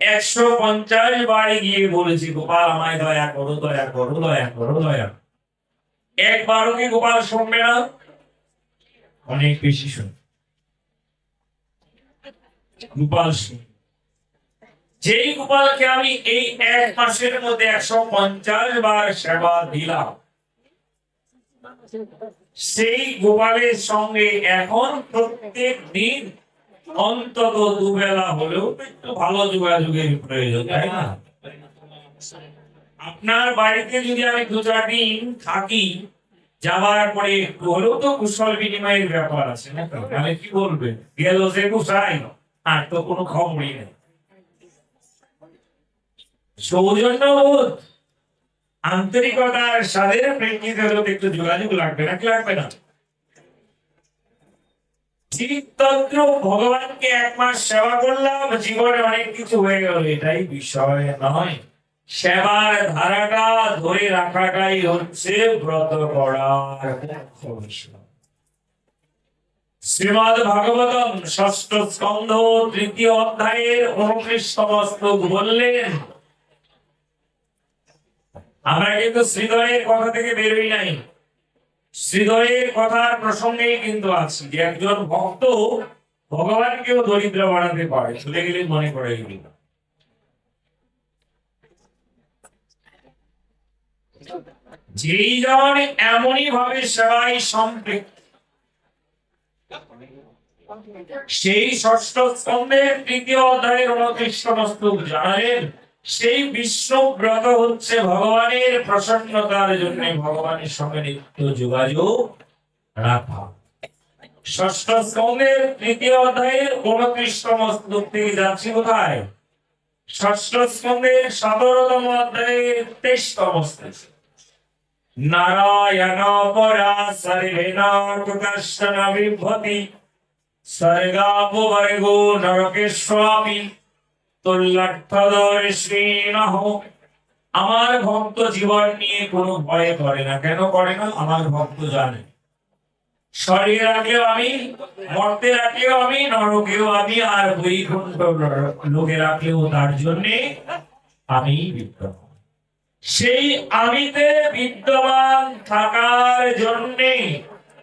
150 বার গিয়ে বলেছি, গোপাল আমায় দয়া করো, দয়া করো, দয়া করো, দয়া। একবারও কি গোপাল শুনবে না? অনেক বেশি শুন গোপাল শুন। যেই গোপালকে আমি এই 1 মাসের মধ্যে 150 বার সেবা দিলাম, সেই গোপালের সঙ্গে এখন প্রত্যেক দিন অন্তত 2 বেলা হলেও একটু ভালো যোগাযোগের প্রয়োজন, তাই না? আপনার বাড়িতে যদি আমি 2-4 দিন থাকি, যাবার পরে একটু হলেও তো কুশল বিনিময়ের ব্যাপার আছে, না? তাহলে কি বলবে, গেল যে কুশাই, আর তো কোনো খবরই নেই। সৌজন্যবোধ, আন্তরিকতার সাথে প্রেক্ষিতে একটু যোগাযোগ লাগবে, নাকি লাগবে না? ঠিক তদ্রূপ ভগবানকে 1 মাস সেবা করলাম, জীবনে অনেক কিছু হয়ে গেল, এটাই বিষয় নয়। সেবার ধারাটা ধরে রাখাটাই হচ্ছে ব্রত করার মুখ্য বিষয়। শ্রীমদ্ ভাগবতম 6ষ্ঠ স্কন্ধ 3য় অধ্যায়ের 29তম শ্লোক বললেন। আমরা কিন্তু শ্রীধরের কথা থেকে বেরোই নাই, শ্রীধরের কথার প্রসঙ্গেই কিন্তু আছি যে একজন ভক্ত ভগবানকেও দরিদ্র বানাতে পারে, চলে গেলে মনে করে গেল। যেই জন এমনই ভাবে সেবায় সম্পৃক্ত, সেই 6ষ্ঠ স্কন্ধের 3য় অধ্যায়ের 29তম শ্লোক জানালেন, সেই বিষ্ণু ব্রত হচ্ছে ভগবানের প্রসন্নতার জন্য ভগবানের সঙ্গে নিত্য যোগাযোগ রাখা। 6ষ্ঠ স্কন্ধের 3য় অধ্যায়ের 29তম শ্লোক থেকে যাচ্ছি কোথায়? 6ষ্ঠ স্কন্ধের 17তম অধ্যায়ের 23তম শ্লোক। নারায়ণ পরা সর্বেনা কুতশ্চন বিভ্রতি স্বর্গাপবর্গো নরকেস্বাপি তুল্যর্থদর্শিনঃ। আমার ভক্ত জীবন নিয়ে কোনো ভয় করে না। কেন করে না? আমার ভক্ত জানে স্বর্গে রাখলেও আমি, মর্তে রাখলেও আমি, নরকেও আমি, আর বৈকুণ্ঠ লোকে রাখলেও তার জন্যে আমি বিদ্যমান। সেই আমিতে বিদ্যমান থাকার জন্যে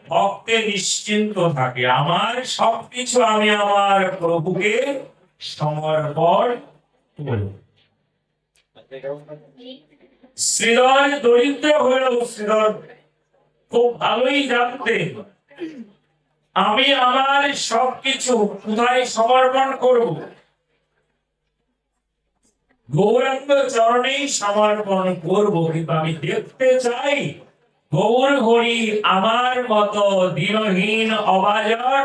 ভক্তে নিশ্চিন্ত থাকে, আমার সবকিছু আমি আমার প্রভুকে সমর্পণ করি। শ্রীধর দরিদ্র হলেও শ্রীধর খুব ভালোই জানতেন আমি আমার সবকিছু কোথায় সমর্পণ করব? গৌরাঙ্গ চরণেই সমর্পণ করব। কিন্তু আমি দেখতে চাই গৌর হরি আমার মতো দীনহীন অভাজন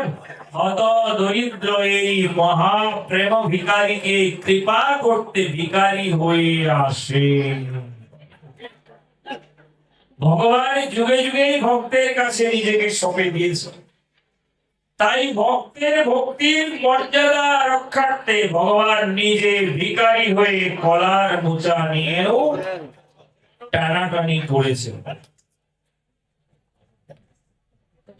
হত দরিদ্র এই মহাপ্রেম ভিখারীকে কৃপা করতে ভিখারী হয়ে আসে। ভগবান যুগে যুগে ভক্তের কাছে নিজেকে সঁপে দিয়েছে, তাই ভক্তের ভক্তির মর্যাদা রক্ষার্থে ভগবান নিজে ভিখারী হয়ে কলার মোচা নিয়েও টানাটানি করেছেন।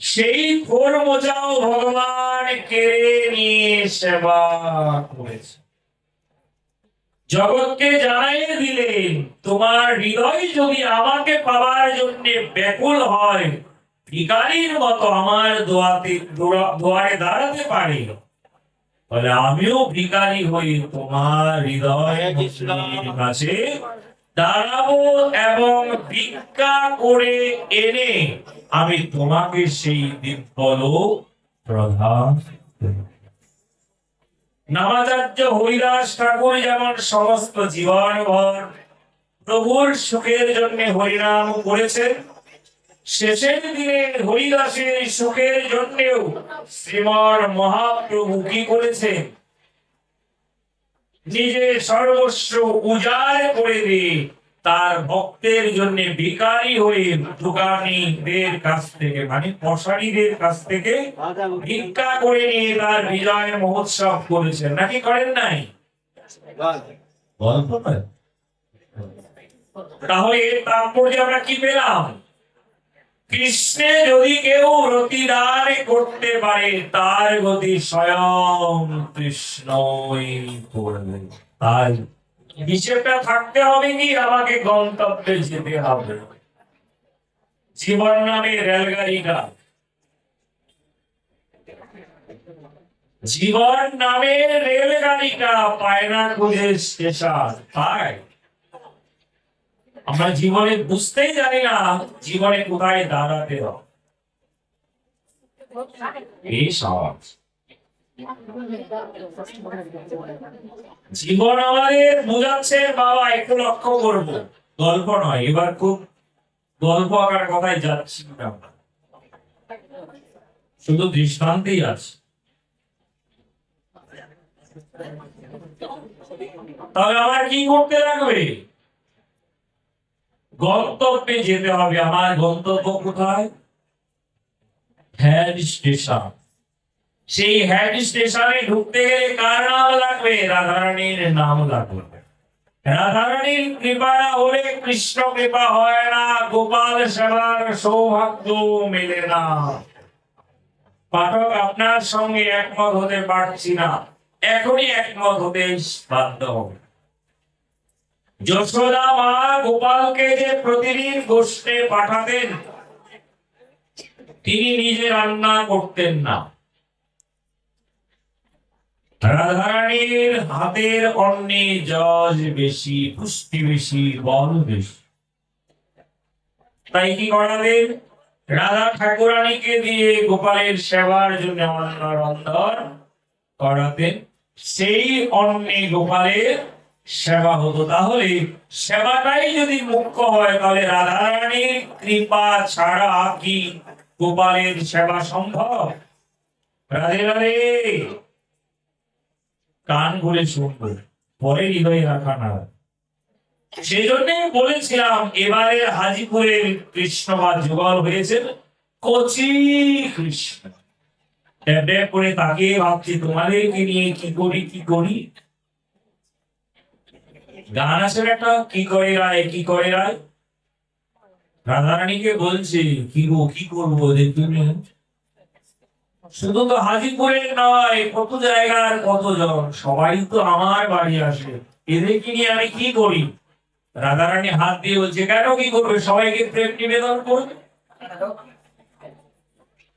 সেই খোর মোচাও ভগবান কেড়ে নিয়ে সেবা করেছে। জগৎকে জানাইয়ে দিলেন, তোমার হৃদয় যদি আমাকে পাওয়ার জন্য ব্যাকুল হয়, ভিখারীর মতো আমার দুয়ারে দাঁড়াতে পারে, তাহলে আমিও ভিখারী হয়ে তোমার হৃদয় কাছে দাঁড়াবো এবং ভিক্ষা করে এনে আমি তোমাকে সেই দিব্যলোক প্রদান করব। নামাচার্য হরিদাস ঠাকুর যেমন সমস্ত জীবন ভর প্রভুর সুখের জন্য হরিনাম করেছেন, শেষের দিনে হরিদাসের সুখের জন্যেও শ্রীমন মহাপ্রভু কি করেছে, নিজের সর্বস্ব উজাড় করে দিয়ে তার ভক্তের জন্য ভিখারি হয়ে দোকানীদের কাছ থেকে মানে পশারীদের কাছ থেকে ভিক্ষা করে নিয়ে তার বিজয় মহোৎসব করেছেন, নাকি করেন নাই? তাহলে এর তাৎপর্য আমরা কি পেলাম? কৃষ্ণে যদি কেউ রতিদান করতে পারে তার গতি স্বয়ং কৃষ্ণই করবে। তাই হিসেবটা থাকতে হবে কি আমাকে গন্তব্যে যেতে হবে। জীবন নামে রেলগাড়িটা, জীবন নামে রেলগাড়িটা পায় না খুঁজে স্টেশন। তাই আমরা জীবনে বুঝতেই জানি না জীবনে কোথায় দাঁড়াতে হবে। এই সব জীবন আমাদের বোঝাচ্ছে বাবা, একটু লক্ষ্য করবো, গল্প নয়, এবার খুব গল্প আকার কথায় যাচ্ছি না, শুধু দৃষ্টান্তেই আছে। তাহলে আমার কি করতে লাগবে? গন্তব্যে যেতে হবে। আমার গন্তব্য কোথায়? Head station. সেই হেড স্টেশনে ঢুকতে গেলে কার নাম লাগবে? রাধারানীর নাম লাগবে। রাধারানীর কৃপা হলে কৃষ্ণ কৃপা হয় না, গোপাল সেবার সৌভাগ্য মেলে না। পাঠক, আপনার সঙ্গে একমত হতে পারছি না, এখনই একমত হতে বাধ্য হবে। যশোদা মা গোপালকে যে প্রতিদিন গোষ্ঠে পাঠাতেন, তিনি নিজে রান্না করতেন না। রাধারানীর হাতের অন্নে যশ বেশি, পুষ্টি বেশি, বল বেশি। তাই কি করাতেন? রাধা ঠাকুরানীকে দিয়ে গোপালের সেবার জন্য অন্ন রন্ধন করাতেন, সেই অন্নে গোপালের সেবা হতো। তাহলে সেবাটাই যদি মুখ্য হয়, তাহলে রাধারানীর কৃপা ছাড়া কি গোপালের সেবা সম্ভব? রাধে রাধে। কান খুলে শুনবো, পরে হৃদয়ে রাখা না। সেই জন্যই বলেছিলাম এবারে হাজিপুরের কৃষ্ণবাদ যুগল হয়েছে কচি কৃষ্ণ। করে তাকে ভাবছি তোমাদেরকে নিয়ে কি করি কি করি। গান আছে একটা, কি করে রায় কি করে রায়। রাধারানীকে বলছে কি গো কি করবো যে তুমি শুধু তো হাজিপুরের নয়, কত জায়গার কতজন, সবাই তো আমার বাড়ি আসে, এদেরকে নিয়ে আমি কি করি? রাধারানী হাত দিয়ে বলছে কেন কি করবে? সবাইকে প্রেম নিবেদন করবে।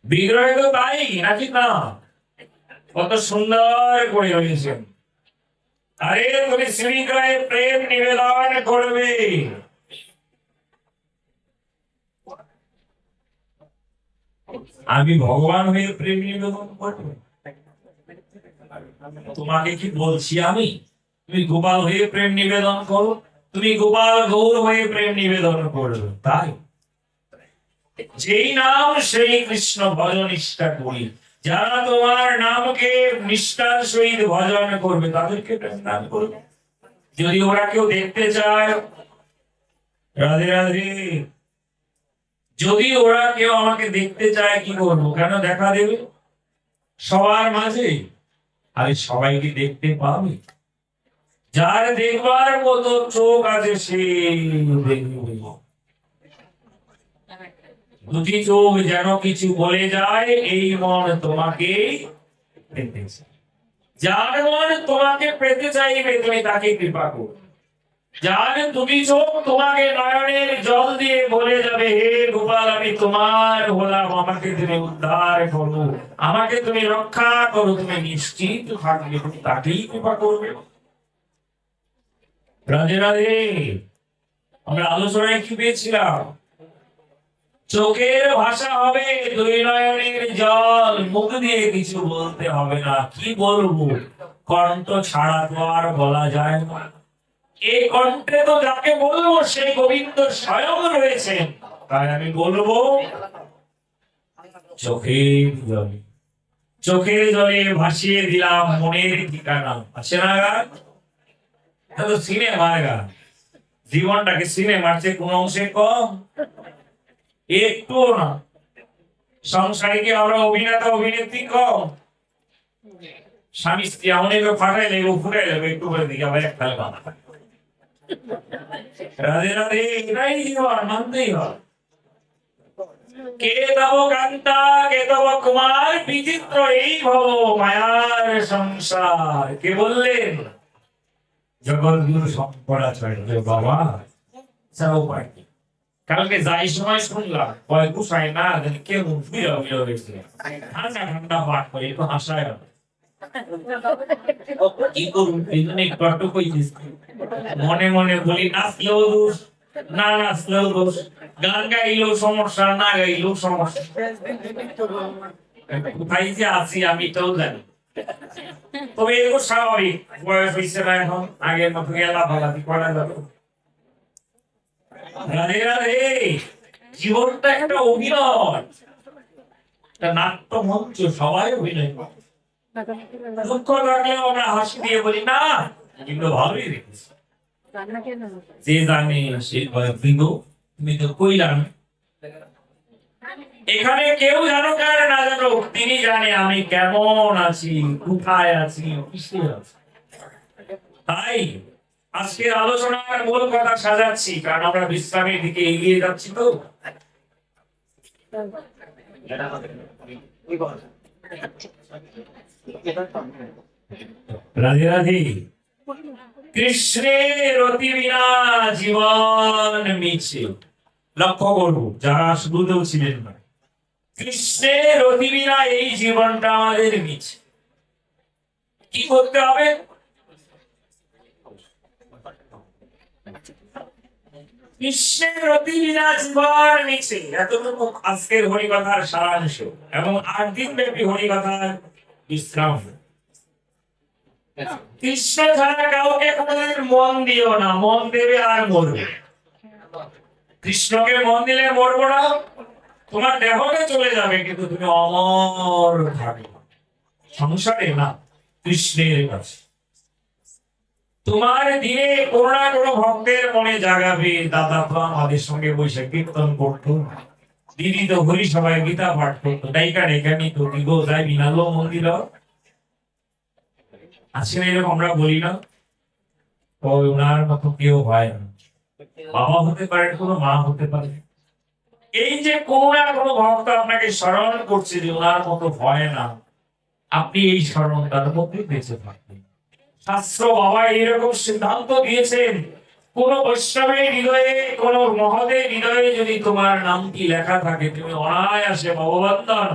বিগ্রহে তো তাই নাকি না? কত সুন্দর করে হয়েছে। আরে তুমি শ্রীগ্রহে প্রেম নিবেদন করবে, আমি ভগবান হয়ে প্রেম নিবেদন করবো? তোমাকে কি বলছি আমি তুমি গোপাল হয়ে প্রেম নিবেদন করো? তুমি গোপাল গৌর হয়ে প্রেম নিবেদন করবে। তাই যেই নাম সেই কৃষ্ণ ভজন নিষ্ঠা করি, যারা তোমার নামকে নিষ্ঠার সহিত ভজন করবে তাদেরকে প্রেম দান করবে। যদি ওরা কেউ দেখতে চায়, রাধে রাধে, যদি ওরা কেউ আমাকে দেখতে চায় কি করবো? কেন দেখা দেবে সবার মাঝে? আরে সবাইকে দেখতে পাবে, যার দেখবার মতো চোখ আছে সে দেখবে। দুটি চোখ যেন কিছু বলে যায়, এই মন তোমাকে পেতে চায়। যার মন তোমাকে পেতে চাইবে তুমি তাকে কৃপা করো। যার দুটি চোখ তোমাকে নয়নের জল দিয়ে বলে যাবে হে গোপাল আমি তোমার হলাম, আমাকে তুমি উদ্ধার করো, আমাকে তুমি রক্ষা করো, তুমি নিশ্চিত থাকবে, তুমি তাকেই কৃপা করবে। রাধে রাধে। আমরা আলোচনায় কি পেয়েছিলাম? চোখের ভাষা হবে দুই নয়নের জল, মুখ দিয়ে কিছু বলতে হবে না। কি বলবো? কণ্ঠ ছাড়া তো আর বলা যায় না। এই কণ্ঠে তো যাকে বলবো সেই গোবিন্দ স্বয়ং রয়েছেন। তাই আমি বলবো চোখের জলে, চোখের জলে ভাসিয়ে দিলাম মনের ঠিকানা। আছে না গান? এটা তো সিনেমার গান। জীবনটাকে সিনেমার চেয়ে কোন অংশে কম? একটু না। সংসারে কি আমরা অভিনেতা অভিনেত্রী কম? স্বামী স্ত্রী অনেক ফাটাই লেগে ফুটাই লেগে একটু করে দিকে আবার একটা গান। রাধে রাধে, এটাই জীবন, মানতেই হয়। কে তব কান্তা কে তব কুমার, বিচিত্র এই ভব মায়ার সংসার। কে বললেন? জগৎগুরু শঙ্করাচার্য বাবা। ছাড়াও পাই কালকে যাই সময় শুনলাম কয় গুসাই না জানি কেমন ফিরে হয়েছে, ঠান্ডা ঠান্ডা পাঠ করে একটু হাসায় কি করুন এই জন্য একটু কইছিস। মনে মনে বলি নাচলেও দোষ, না নাচলেও দোষ, গান গাইলেও সমস্যা, না গাইলেও সমস্যা। কোথায় যে আছি আমি তো জানি। তবে এগুলো স্বাভাবিক, বয়স হয়েছে না এখন, আগের মতো লাফালাফি করা যাবে। রাধে রাধে, জীবনটা একটা অভিনয়, একটা নাট্য মঞ্চ, সবাই অভিনয় করে। দুঃখ লাগলেও আমরা হাসি দিয়ে বলি না, কিন্তু ভালোই রেখেছি। যে জানে সে বৃন্দ, তুমি তো কইলাম এখানে কেউ জানুক আর না জানুক, তিনি জানে আমি কেমন আছি, কোথায় আছি, কিসে আছি। তাই আজকের আলোচনার মূল কথা সাজাচ্ছি, কারণ আমরা বিশ্রামের দিকে এগিয়ে যাচ্ছি। তো রাধে রাধে। কৃষ্ণের অতি বিনা জীবন মিছে। লক্ষ্য করবো যারা শুরুতেও ছিলেন না, কৃষ্ণের অতি বিনা এই জীবনটা আমাদের মিছে। কি করতে হবে? কৃষ্ণের অতি বিনা জীবন মিছে, এতটুকু আজকের হরিকথার সারাংশ এবং 8 দিন ব্যাপী হরিকথার বিশ্রাম। কৃষ্ণ ছাড়া কাউকে কোনোদিন মন দিও না, মন দেবে আর মরবে। কৃষ্ণকে মন দিলে মরবো না, তোমার দেহটা চলে যাবে কিন্তু তুমি অমর থাকবে সংসারে, না কৃষ্ণের কাছে। তোমার দিনে কোনো না কোনো ভক্তের মনে জাগাবে। দাদা তো আমাদের সঙ্গে বসে কীর্তন করতো, দিদি তো হরি সবাই গীতা পাঠ করতো, ডাইকা ডাইকা নিত, গো যাই বিনালো মন্দির আছে না, এরকম আমরা বলি না? ওনার মতো কেউ হয় না, বাবা হতে পারে, কোনো মা হতে পারে। এই যে কোনো না কোনো ভক্ত আপনাকে স্মরণ করছে যে ওনার মতো হয় না, আপনি এই স্মরণটার মধ্যে বেঁচে থাকবেন। শাস্ত্র বাবা এইরকম সিদ্ধান্ত দিয়েছেন, কোন বৈষ্ণবের হৃদয়ে, কোন মহতের হৃদয়ে যদি তোমার নামটি লেখা থাকে, তুমি অনায়াসে ভগবত নাম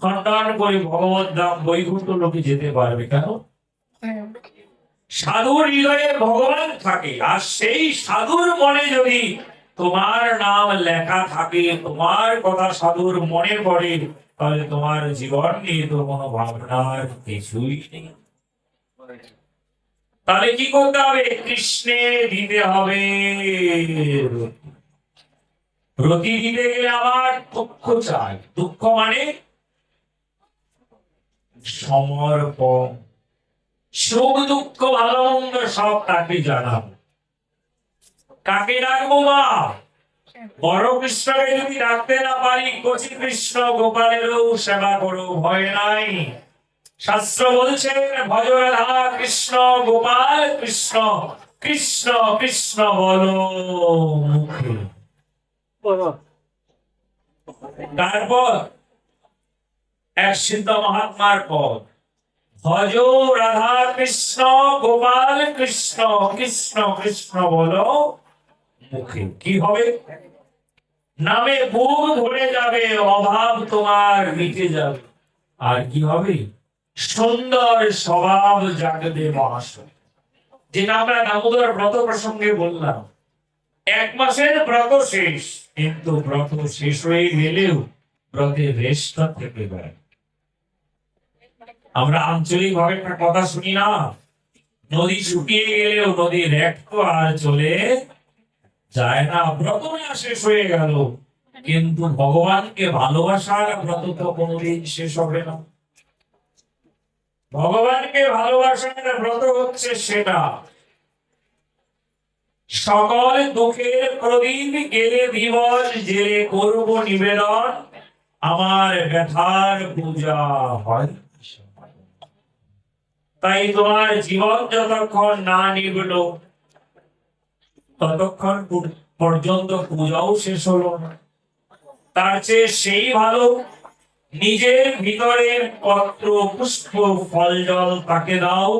খণ্ডন করে ভগবত ধাম বৈকুণ্ঠ লোকে যেতে পারবে। কেন? সাধুর হৃদয়ে ভগবান থাকে, আর সেই সাধুর মনে যদি তোমার নাম লেখা থাকে, তোমার কথা সাধুর মনে পড়ে, তাহলে তোমার জীবন নিয়ে তো কোনো ভাবনার কিছুই নেই। তাহলে কি করতে হবে? কৃষ্ণে দিতে হবে রতি। দিতে গেলে আবার দুঃখ চাই। দুঃখ মানে সমর্পণ। সুখ দুঃখ ভালো মন্দ সব তাকে জানাবো। কাকে ডাকবো? মা বড় কৃষ্ণকে যদি ডাকতে না পারি, কচি কৃষ্ণ গোপালেরও সেবা করো, ভয় নাই। শাস্ত্র বলছে ভজ রাধা কৃষ্ণ গোপাল কৃষ্ণ, কৃষ্ণ কৃষ্ণ বলো মুখে। তারপর এক সিদ্ধ মহাত্মার পদ, ভজ রাধা কৃষ্ণ গোপাল কৃষ্ণ, কৃষ্ণ কৃষ্ণ বলো মুখে। কি হবে? নামে বুক ভরে যাবে, অভাব তোমার মিটে যাবে। আর কি হবে? সুন্দর স্বভাব জাগবে মহাশয়। যেটা আমরা দামোদর ব্রত প্রসঙ্গে বললাম, 1 মাসের ব্রত শেষ, কিন্তু ব্রত শেষ হয়ে গেলেও ব্রতের রেশটা থেকে যায়। আমরা আঞ্চলিক ভাবে একটা কথা শুনি না, নদী শুকিয়ে গেলেও নদীর এক তো আর চলে যায় না। ব্রত না শেষ হয়ে গেল, কিন্তু ভগবানকে ভালোবাসার ব্রত তো কোনোদিন শেষ হবে না। ভগবানকে ভালোবাসার ব্রত হচ্ছে সেটা, সকল দুঃখের প্রদীপ গেলে দিবস জেলে করব নিবেদন, আমার ব্যথার পূজা হয়। তাই তোমার জীবন যতক্ষণ না নিবলো ততক্ষণ পর্যন্ত পূজাও শেষ হলো না। তার চেয়ে সেই ভালো নিজের ভিতরের পত্র পুষ্প ফল জল তাকে দাও,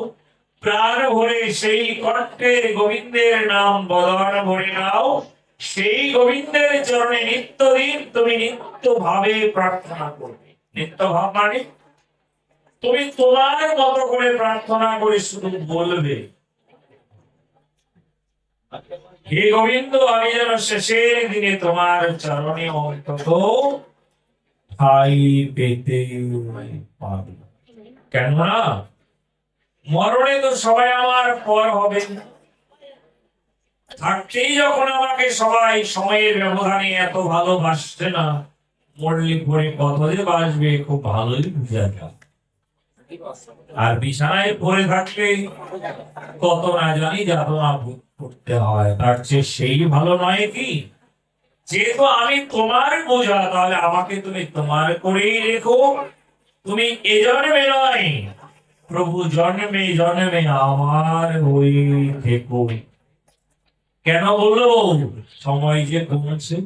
প্রাণ ভরে সেই কণ্ঠের গোবিন্দের নাম বদন ভরে নাও, সেই গোবিন্দের চরণে নিত্যদিন তুমি নিত্য ভাবে প্রার্থনা করবে। নিত্য ভাব মানে তুমি তোমার মতো করে প্রার্থনা করে শুধু বলবে, হে গোবিন্দ, আমি যেন শেষের দিনে তোমার চরণে অন্তত ঠাই পেতে পারি। কেননা মরণে তো সবাই আমার পর হবে, থাকতেই যখন আমাকে সবাই সময়ের ব্যবধানে এত ভালোবাসছে না, মরলে পরে কত যে বাসবে খুব ভালোই বুঝা যায়। আর বিছানায় পড়ে থাকলে কত না জানি যাতনা ভোগ করতে হয়, তার চেয়ে সেই ভালো নয় কি? যেহেতু আমি তোমার বোঝা, তাহলে আমাকে তুমি তোমার করেই রেখো। তুমি এ জন্মে নয়, প্রভু জন্মে জন্মে আমার হয়ে থেকো। কেন বললো? সময় যে কমছে,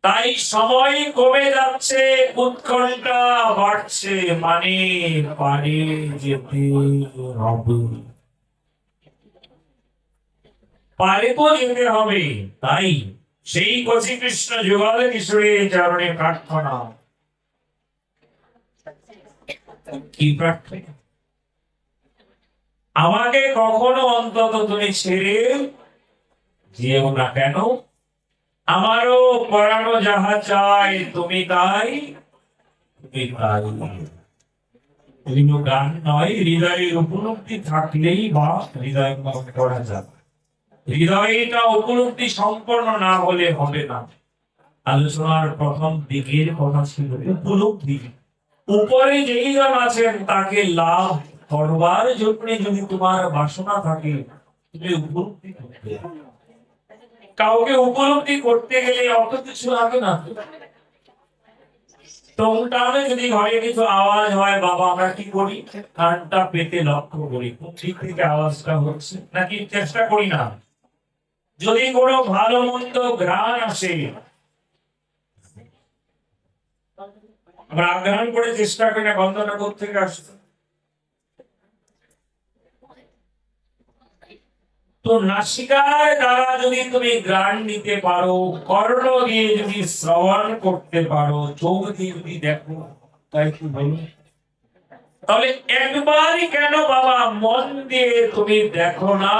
তাই সময় কমে যাচ্ছে, উৎকণ্ঠা বাড়ছে, মানে পারে যেতে হবে, পারে তো যেতে হবে। তাই সেই কচি কৃষ্ণ যুগল কিশোরের চরণে প্রার্থনা। কি প্রার্থনা? আমাকে কখনো অন্তত তুমি ছেড়ে যেও না। কেন? আমারও পরানো যাহা চাই তুমি তাই, তুমি তাই। বিভিন্ন গান নয়, হৃদয়ের উপলব্ধি থাকলেই বা হৃদয় করা যাবে। হৃদয়টা উপলব্ধি সম্পন্ন না হলে হবে না। আলোচনার প্রথম দিকের কথা ছিল উপলব্ধি। উপরে যেই জন আছেন তাকে লাভ করবার জন্য যদি তোমার বাসনা থাকে, তুমি উপলব্ধি করতে, কাউকে উপলব্ধি করতে গেলে অত কিছু লাগে না। টোংটানে যদি ঘরে কিছু আওয়াজ হয়, বাবা আমরা কি করি? কানটা পেতে লক্ষ্য করি কোন দিক থেকে আওয়াজটা হচ্ছে, নাকি চেষ্টা করি না? যদি কোনো ভালো মন্দ ঘ্রাণ আসে, আমরা আগ্রহণ করে চেষ্টা করি না গন্ধটা কোথা থেকে আসছে। তো নাসিকার দ্বারা যদি তুমি ঘ্রাণ নিতে পারো, কর্ণ দিয়ে যদি শ্রবণ করতে পারো, চোখ দিয়ে যদি দেখো, তাই কি বলো? তাহলে একবারই কেন বাবা মন দিয়ে তুমি দেখো না?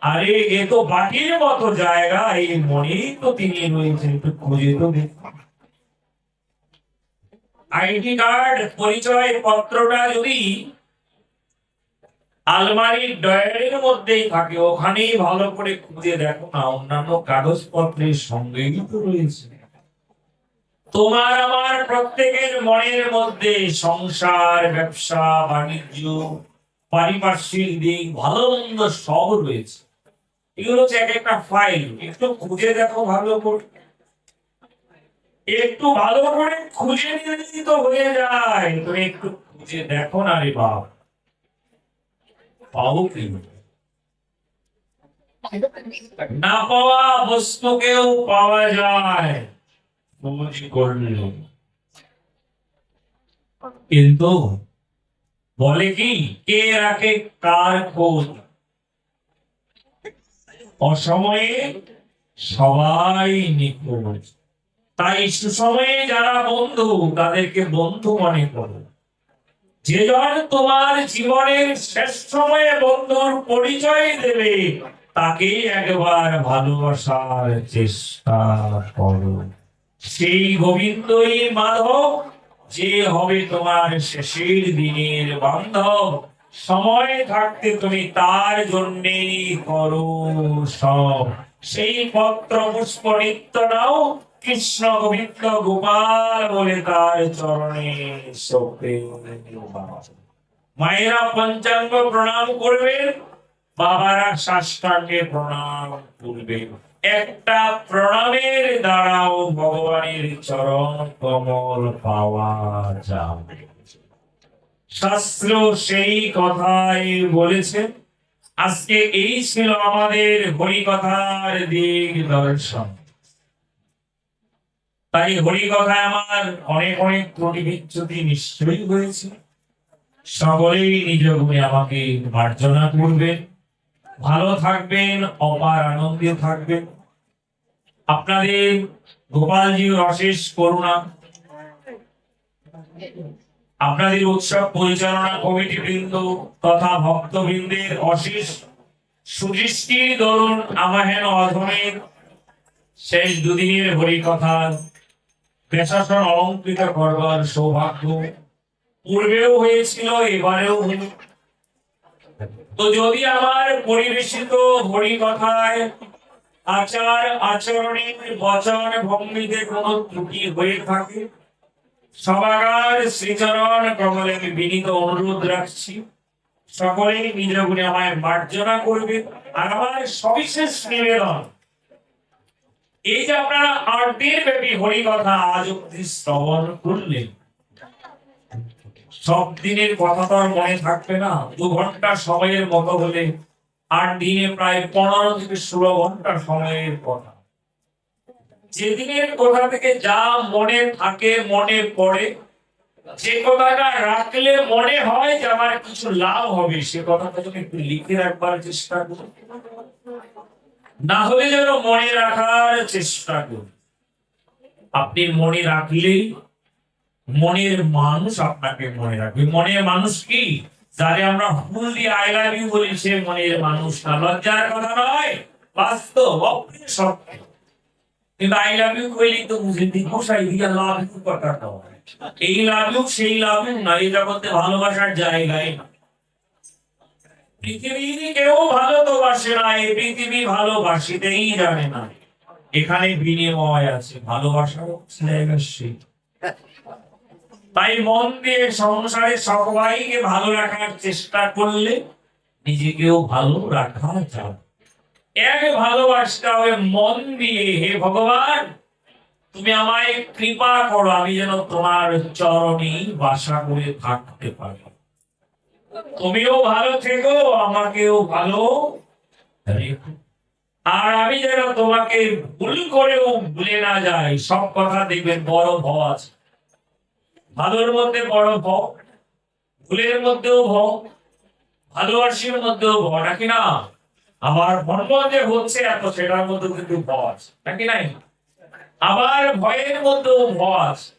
আরে এ তো বাটির মতো জায়গা, এই মনেই তো তিনি রয়েছেন, একটু খুঁজে তো দেখো। আইডি কার্ড পরিচয় পত্রটা যদি আলমারির ডয়ারের মধ্যেই থাকে, ওখানেই ভালো করে খুঁজে দেখো না, অন্যান্য কাগজপত্রের সঙ্গেই তো রয়েছে। তোমার আমার প্রত্যেকের মনের মধ্যে সংসার, ব্যবসা, বাণিজ্য, পারিপার্শ্বিক দিক, ভালো মন্দ সব রয়েছে। এগুলো হচ্ছে এক একটা ফাইল। একটু খুঁজে দেখো ভালো করে, একটু ভালো করে খুঁজে নিলেই তো হয়ে যায়। তুমি একটু খুঁজে দেখো না রে বাপ, পাবো কি? না পাওয়া বস্তুকেও পাওয়া যায় খোঁজ করলে। কিন্তু বলে কি, কে রাখে কার খোঁজ? অসময়ে সবাই নিখোঁজ। তাই সুসময়ে যারা বন্ধু, তাদেরকে বন্ধু মনে করো। যে জন তোমার জীবনের শেষ সময়ে বন্ধুর পরিচয় দেবে, তাকে একবার ভালোবাসার চেষ্টা করো। সেই গোবিন্দই মাধব, যে হবে তোমার শেষের দিনের বান্ধব। সময় থাকতে তুমি তার জন্যেই করো সব। সেই পত্র পুষ্প নিত্য নাও, কৃষ্ণ গোবিন্দ গোপাল বলে তার চরণে শোকে। মায়েরা পঞ্চাঙ্গ প্রণাম করবেন, বাবারা সাষ্টাঙ্গে প্রণাম করবেন। একটা প্রণামের দ্বারাও ভগবানের চরণ কমল পাওয়া যাবে। শাস্ত্র সেই কথাই বলেছে। আজকে এই ছিল আমাদের হরিকথার দিক দর্শন। তাই হরিকথায় আমার অনেক অনেক ত্রুটি বিচ্যুতি নিশ্চয়ই হয়েছে। সকলেই নিজ গুণে আমাকে মার্জনা করবেন, ভালো থাকবেন, অপার আনন্দে থাকবেন। আপনাদের গোপালজির অশেষ করুণা, আপনাদের উৎসব পরিচালনা কমিটি বৃন্দ তথা ভক্তবৃন্দের অশেষ সুদৃষ্টির দরুন আমার হেন অধমের শেষ দুদিনের হরিকথা প্রশাসন অলঙ্কৃত করবার সৌভাগ্য পূর্বেও হয়েছিল, এবারেও হল। তো যদি আমার পরিবেশিত হরিকথায় আচার আচরণে বচন ভঙ্গিতে কোনো ত্রুটি হয়ে থাকে, সবাকার শ্রীচরণ কমলে আমি বিনীত অনুরোধ রাখছি, সকলেই নিজ গুণে আমায় মার্জনা করবে। আর আমার সবিশেষ নিবেদন, এই যে আপনারা 8 দিন ব্যাপী হরিকথা আজ অব্দি শ্রবণ করলেন, সব দিনের কথা তো আর মনে থাকবে না। 2 ঘন্টা সময়ের মতো হলে 8 দিনে প্রায় 15 থেকে 16 ঘন্টা সময়ের কথা। যেদিনের কথা থেকে যা মনে থাকে, মনে পড়ে, যে কথাটা রাখলে মনে হয় যে আমার কিছু লাভ হবে, সে কথাটা যদি একটু লিখে রাখবার চেষ্টা করুন, না হলে যেন মনে রাখার চেষ্টা করুন। আপনি মনে রাখলেই মনের মানুষ আপনাকে মনে রাখবে। মনের মানুষ কি? যারে আমরা ফুল দিয়ে আই লাভ ইউ বলি, সে মনের মানুষ না। লজ্জার কথা নয়, বাস্তব সত্য। কিন্তু আই লাভ ইউ কইলেই তো বুঝে দিশাই দিয়া লাভ ইউ কথাটা হয়। এই লাভ ইউ সেই লাভ ইউ না, এই জগতে ভালোবাসার জায়গায় না। পৃথিবীর কেউ ভালো তো বাসে না, এই পৃথিবী ভালোবাসিতেই জানে না। এখানে বিনিময় আছে, ভালোবাসার জায়গা সেই। তাই মন দিয়ে সংসারে সবাইকে ভালো রাখার চেষ্টা করলে নিজেকেও ভালো রাখা যাবে। এক ভালোবাসতে হবে মন দিয়ে, হে ভগবান তুমি আমায় কৃপা করো, আমি যেন তোমার চরণে বাসা করে থাকতে পারি। তুমিও ভালো থেকো, আমাকেও ভালো রেখো। আর আমি যেন তোমাকে ভুল করেও ভুলে না যাই। সব কথা দেখবেন বড় ভয় আছে, ভালোর মধ্যে বড় ভয়, ভুলের মধ্যেও ভয়, ভালোবাসার মধ্যেও ভয়, নাকি না? আবার ধর্ম যে হচ্ছে এত, সেটার মধ্যে কিন্তু ভয় আছে, নাকি নাই? আবার ভয়ের মধ্যেও ভয় আছে।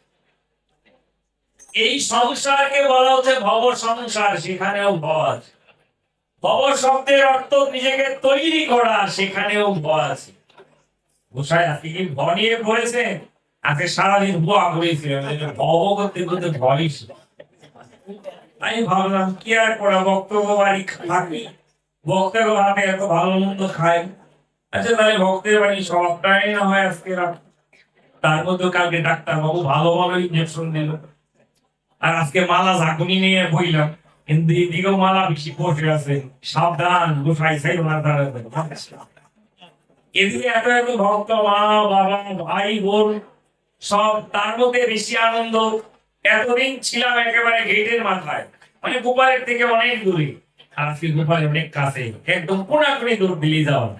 এই সংসারকে বলা হচ্ছে ভব সংসার, সেখানেও ভয় আছে। ভব শব্দের অর্থ নিজেকে তৈরি করা, সেখানেও ভয় আছে। গোসাই আজকে কি ভয় নিয়ে পড়েছেন? আজকে সারাদিন ভুয়া করেছিলেন, ভব করতে করতে ভয়। আমি ভাবলাম কি আর করা, বক্তব্য বাড়ি থাকি, ভক্তের হাতে এত ভালো মন্দ খাই। আচ্ছা তাহলে ভক্তের বাড়ি সবটাই না হয় আজকে রাত। তার মধ্যে কালকে ডাক্তার বাবু ভালো ভালো ইঞ্জেকশন দিল, আর আজকে মালা ঝাঁকুনি নিয়ে বইলাম, কিন্তু এদিকেও মালা বেশি বসে আছে। সাবধান, গোসাই সাই ওনার দ্বারা এদিকে এত এত ভক্ত, মা বাবা ভাই বোন সব, তার মধ্যে বেশি আনন্দ। এতদিন ছিলাম একেবারে গেটের মাথায়, মানে গোপালের থেকে অনেক দূরে, আর আজকে গোপাল অনেক কাছে, একদম কোনাকুনি দূর দিলে যাওয়া।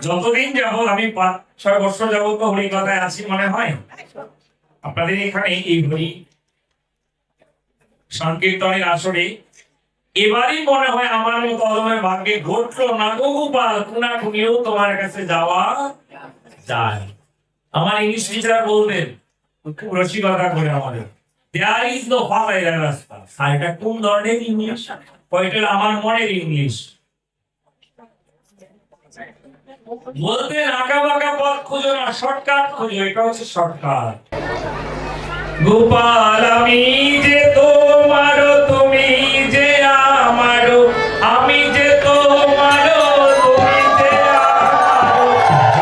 যতদিন যাব আমি 5-6 বছর যাবত হরিকথায় আছি মনে হয়। আপনাদের এখানে এই হরি সংকীর্তনের আসরে এবারই মনে হয় আমার মতো অদমের ভাগ্যে ঘটলো না গো গোপাল, কোনাকুনিও তোমার কাছে যাওয়া যায়। আমার ইংলিশ টিচার বলতেন রসিকতা করে আমাদের, দেয়ার ইজ নো ফাদার রাস্তা। এটা কোন ধরনের ইংলিশ? ওইটা আমার মনের ইংলিশ। বলতে আঁকা বাঁকা পথ খুঁজো না, শর্টকাট খুঁজো, এটা হচ্ছে শর্টকাট। গোপাল আমি যে তোমার, তুমি যে আমার, আমি যে তোমার, তুমি যে আমার,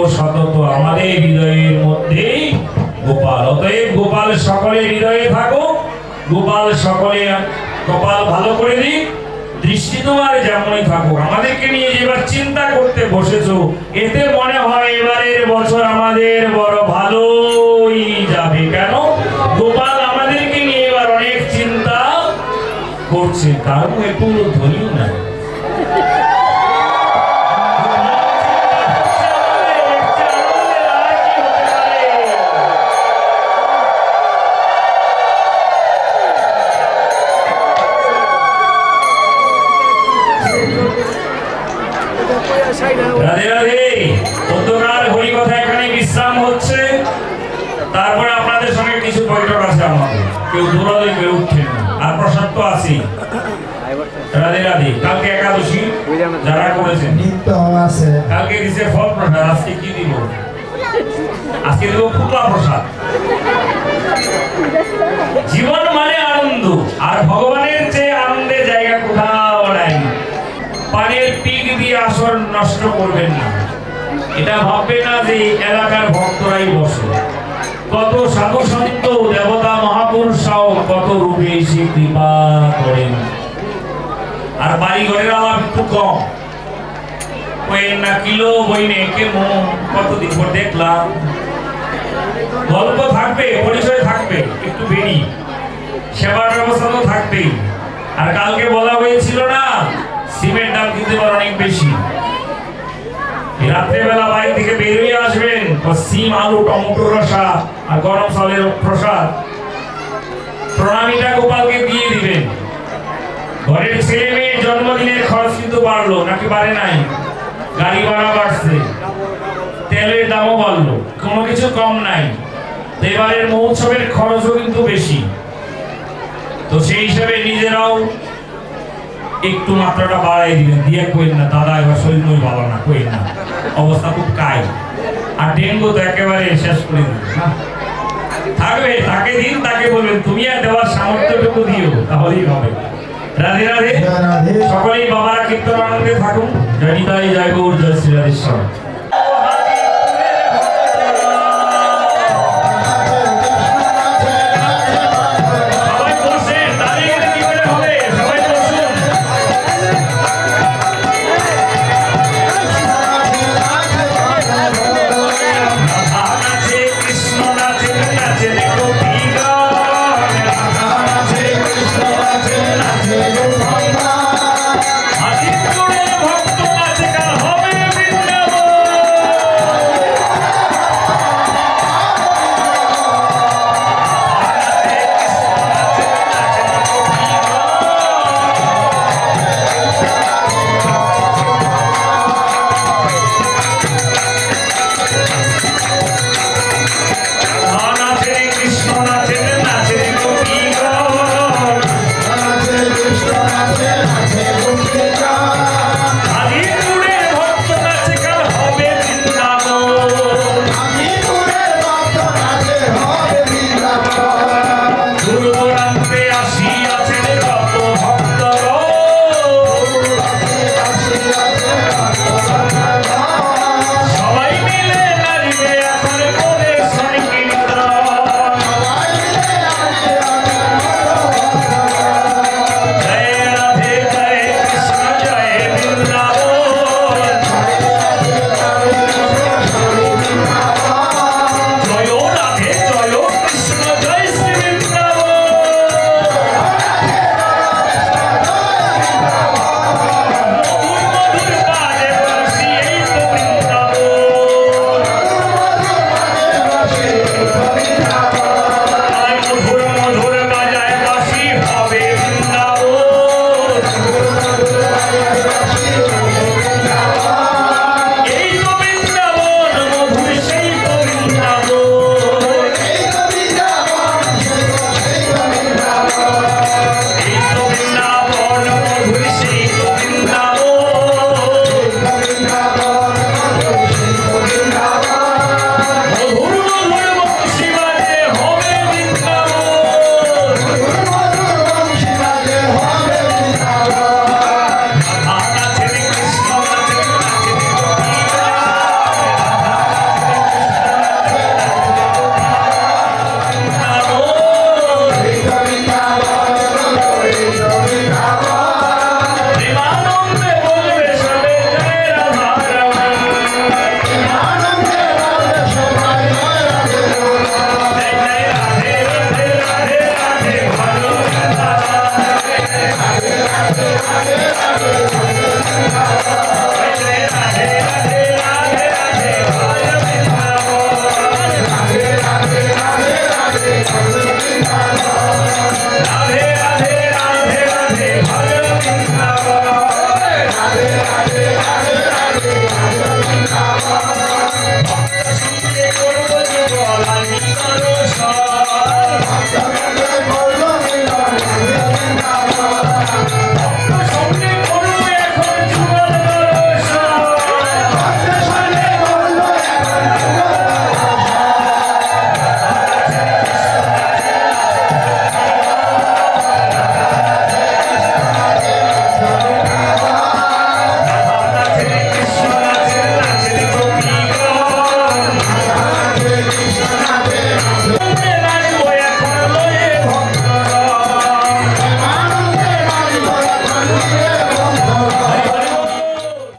দেখবো সতত আমাদের হৃদয়ের মধ্যেই গোপাল। অতএব গোপাল সকলের হৃদয়ে থাকুক, গোপাল সকলে কপাল ভালো করে দিক, দৃষ্টি তোমার যেমনই থাকুক। আমাদেরকে নিয়ে যেবার চিন্তা করতে বসেছো, এতে মনে হয় এবারের বছর আমাদের বড় ভালোই যাবে। কেন? গোপাল আমাদেরকে নিয়ে এবার অনেক চিন্তা করছে, কারণ একটু ধরিও না। রাধে রাধে। অন্ধকার হরিকথা এখানে বিশ্রাম হচ্ছে, তারপরে আপনাদের সঙ্গে কিছু বৈঠক আছে আমাদের, কেউ দৌড়ালে কেউ উঠছেন আর প্রসাদ তো আছেই। রাধে রাধে। কালকে একাদশী যারা করেছেন কালকে দিছে ফল প্রসাদ, আজকে কি দিব? আজকে দিব ফুটলা প্রসাদ। জীবন মানে আনন্দ, আর ভগবানের চেয়ে আনন্দের জায়গা কোথাও নাই। পানির পিক দিয়ে আসর নষ্ট করবেন না, এটা ভাববেন না যে এলাকার ভক্তরাই বসে। কত সাধু সন্ত দেবতা মহাপুরুষরাও কত রূপে এসে কৃপা করেন। আর বাড়ি ঘরের আমার একটু কম, ওই না কিলো বইনে কে মন কতদিন পর দেখলাম। গল্প থাকবে, পরিচয় থাকবে, একটু বেরি সেবার ব্যবস্থা তো থাকবেই। আর কালকে বলা হয়েছিল না, সিমেন্ট দাম কিন্তু এবার অনেক বেশি। রাত্রেবেলা বাড়ি থেকে বেরিয়ে আসবেন, সিম আলু টমেটো রসা আর গরম চালের প্রসাদ প্রণামীটা গোপালকে দিয়ে দিবেন। ঘরের ছেলে মেয়ের জন্মদিনের খরচ কিন্তু বাড়লো নাকি বাড়ে নাই? গাড়ি ভাড়া বাড়ছে, তেলের দামও বাড়লো, কোনো কিছু কম নাই। এবারের মহোৎসবের খরচও কিন্তু বেশি। তো সেই হিসাবে নিজেরাও একটু মাত্রাটা বাড়াই দিবেন, দিয়ে কইন না দাদা এবার শরীর নই ভালো না, কইন না, অবস্থা খুব কায়। আর ডেঙ্গু তো একেবারে শেষ করে দিন থাকবে, তাকে দিন, তাকে বলবেন তুমি আর দেওয়ার সামর্থ্যটুকু দিও, তাহলেই হবে। রাধে রাধে। সকলেই বাবারা কীর্তন আনন্দে থাকুন। জয় নিতাই, জয় গৌর, জয় শ্রী রাধেশ্বর।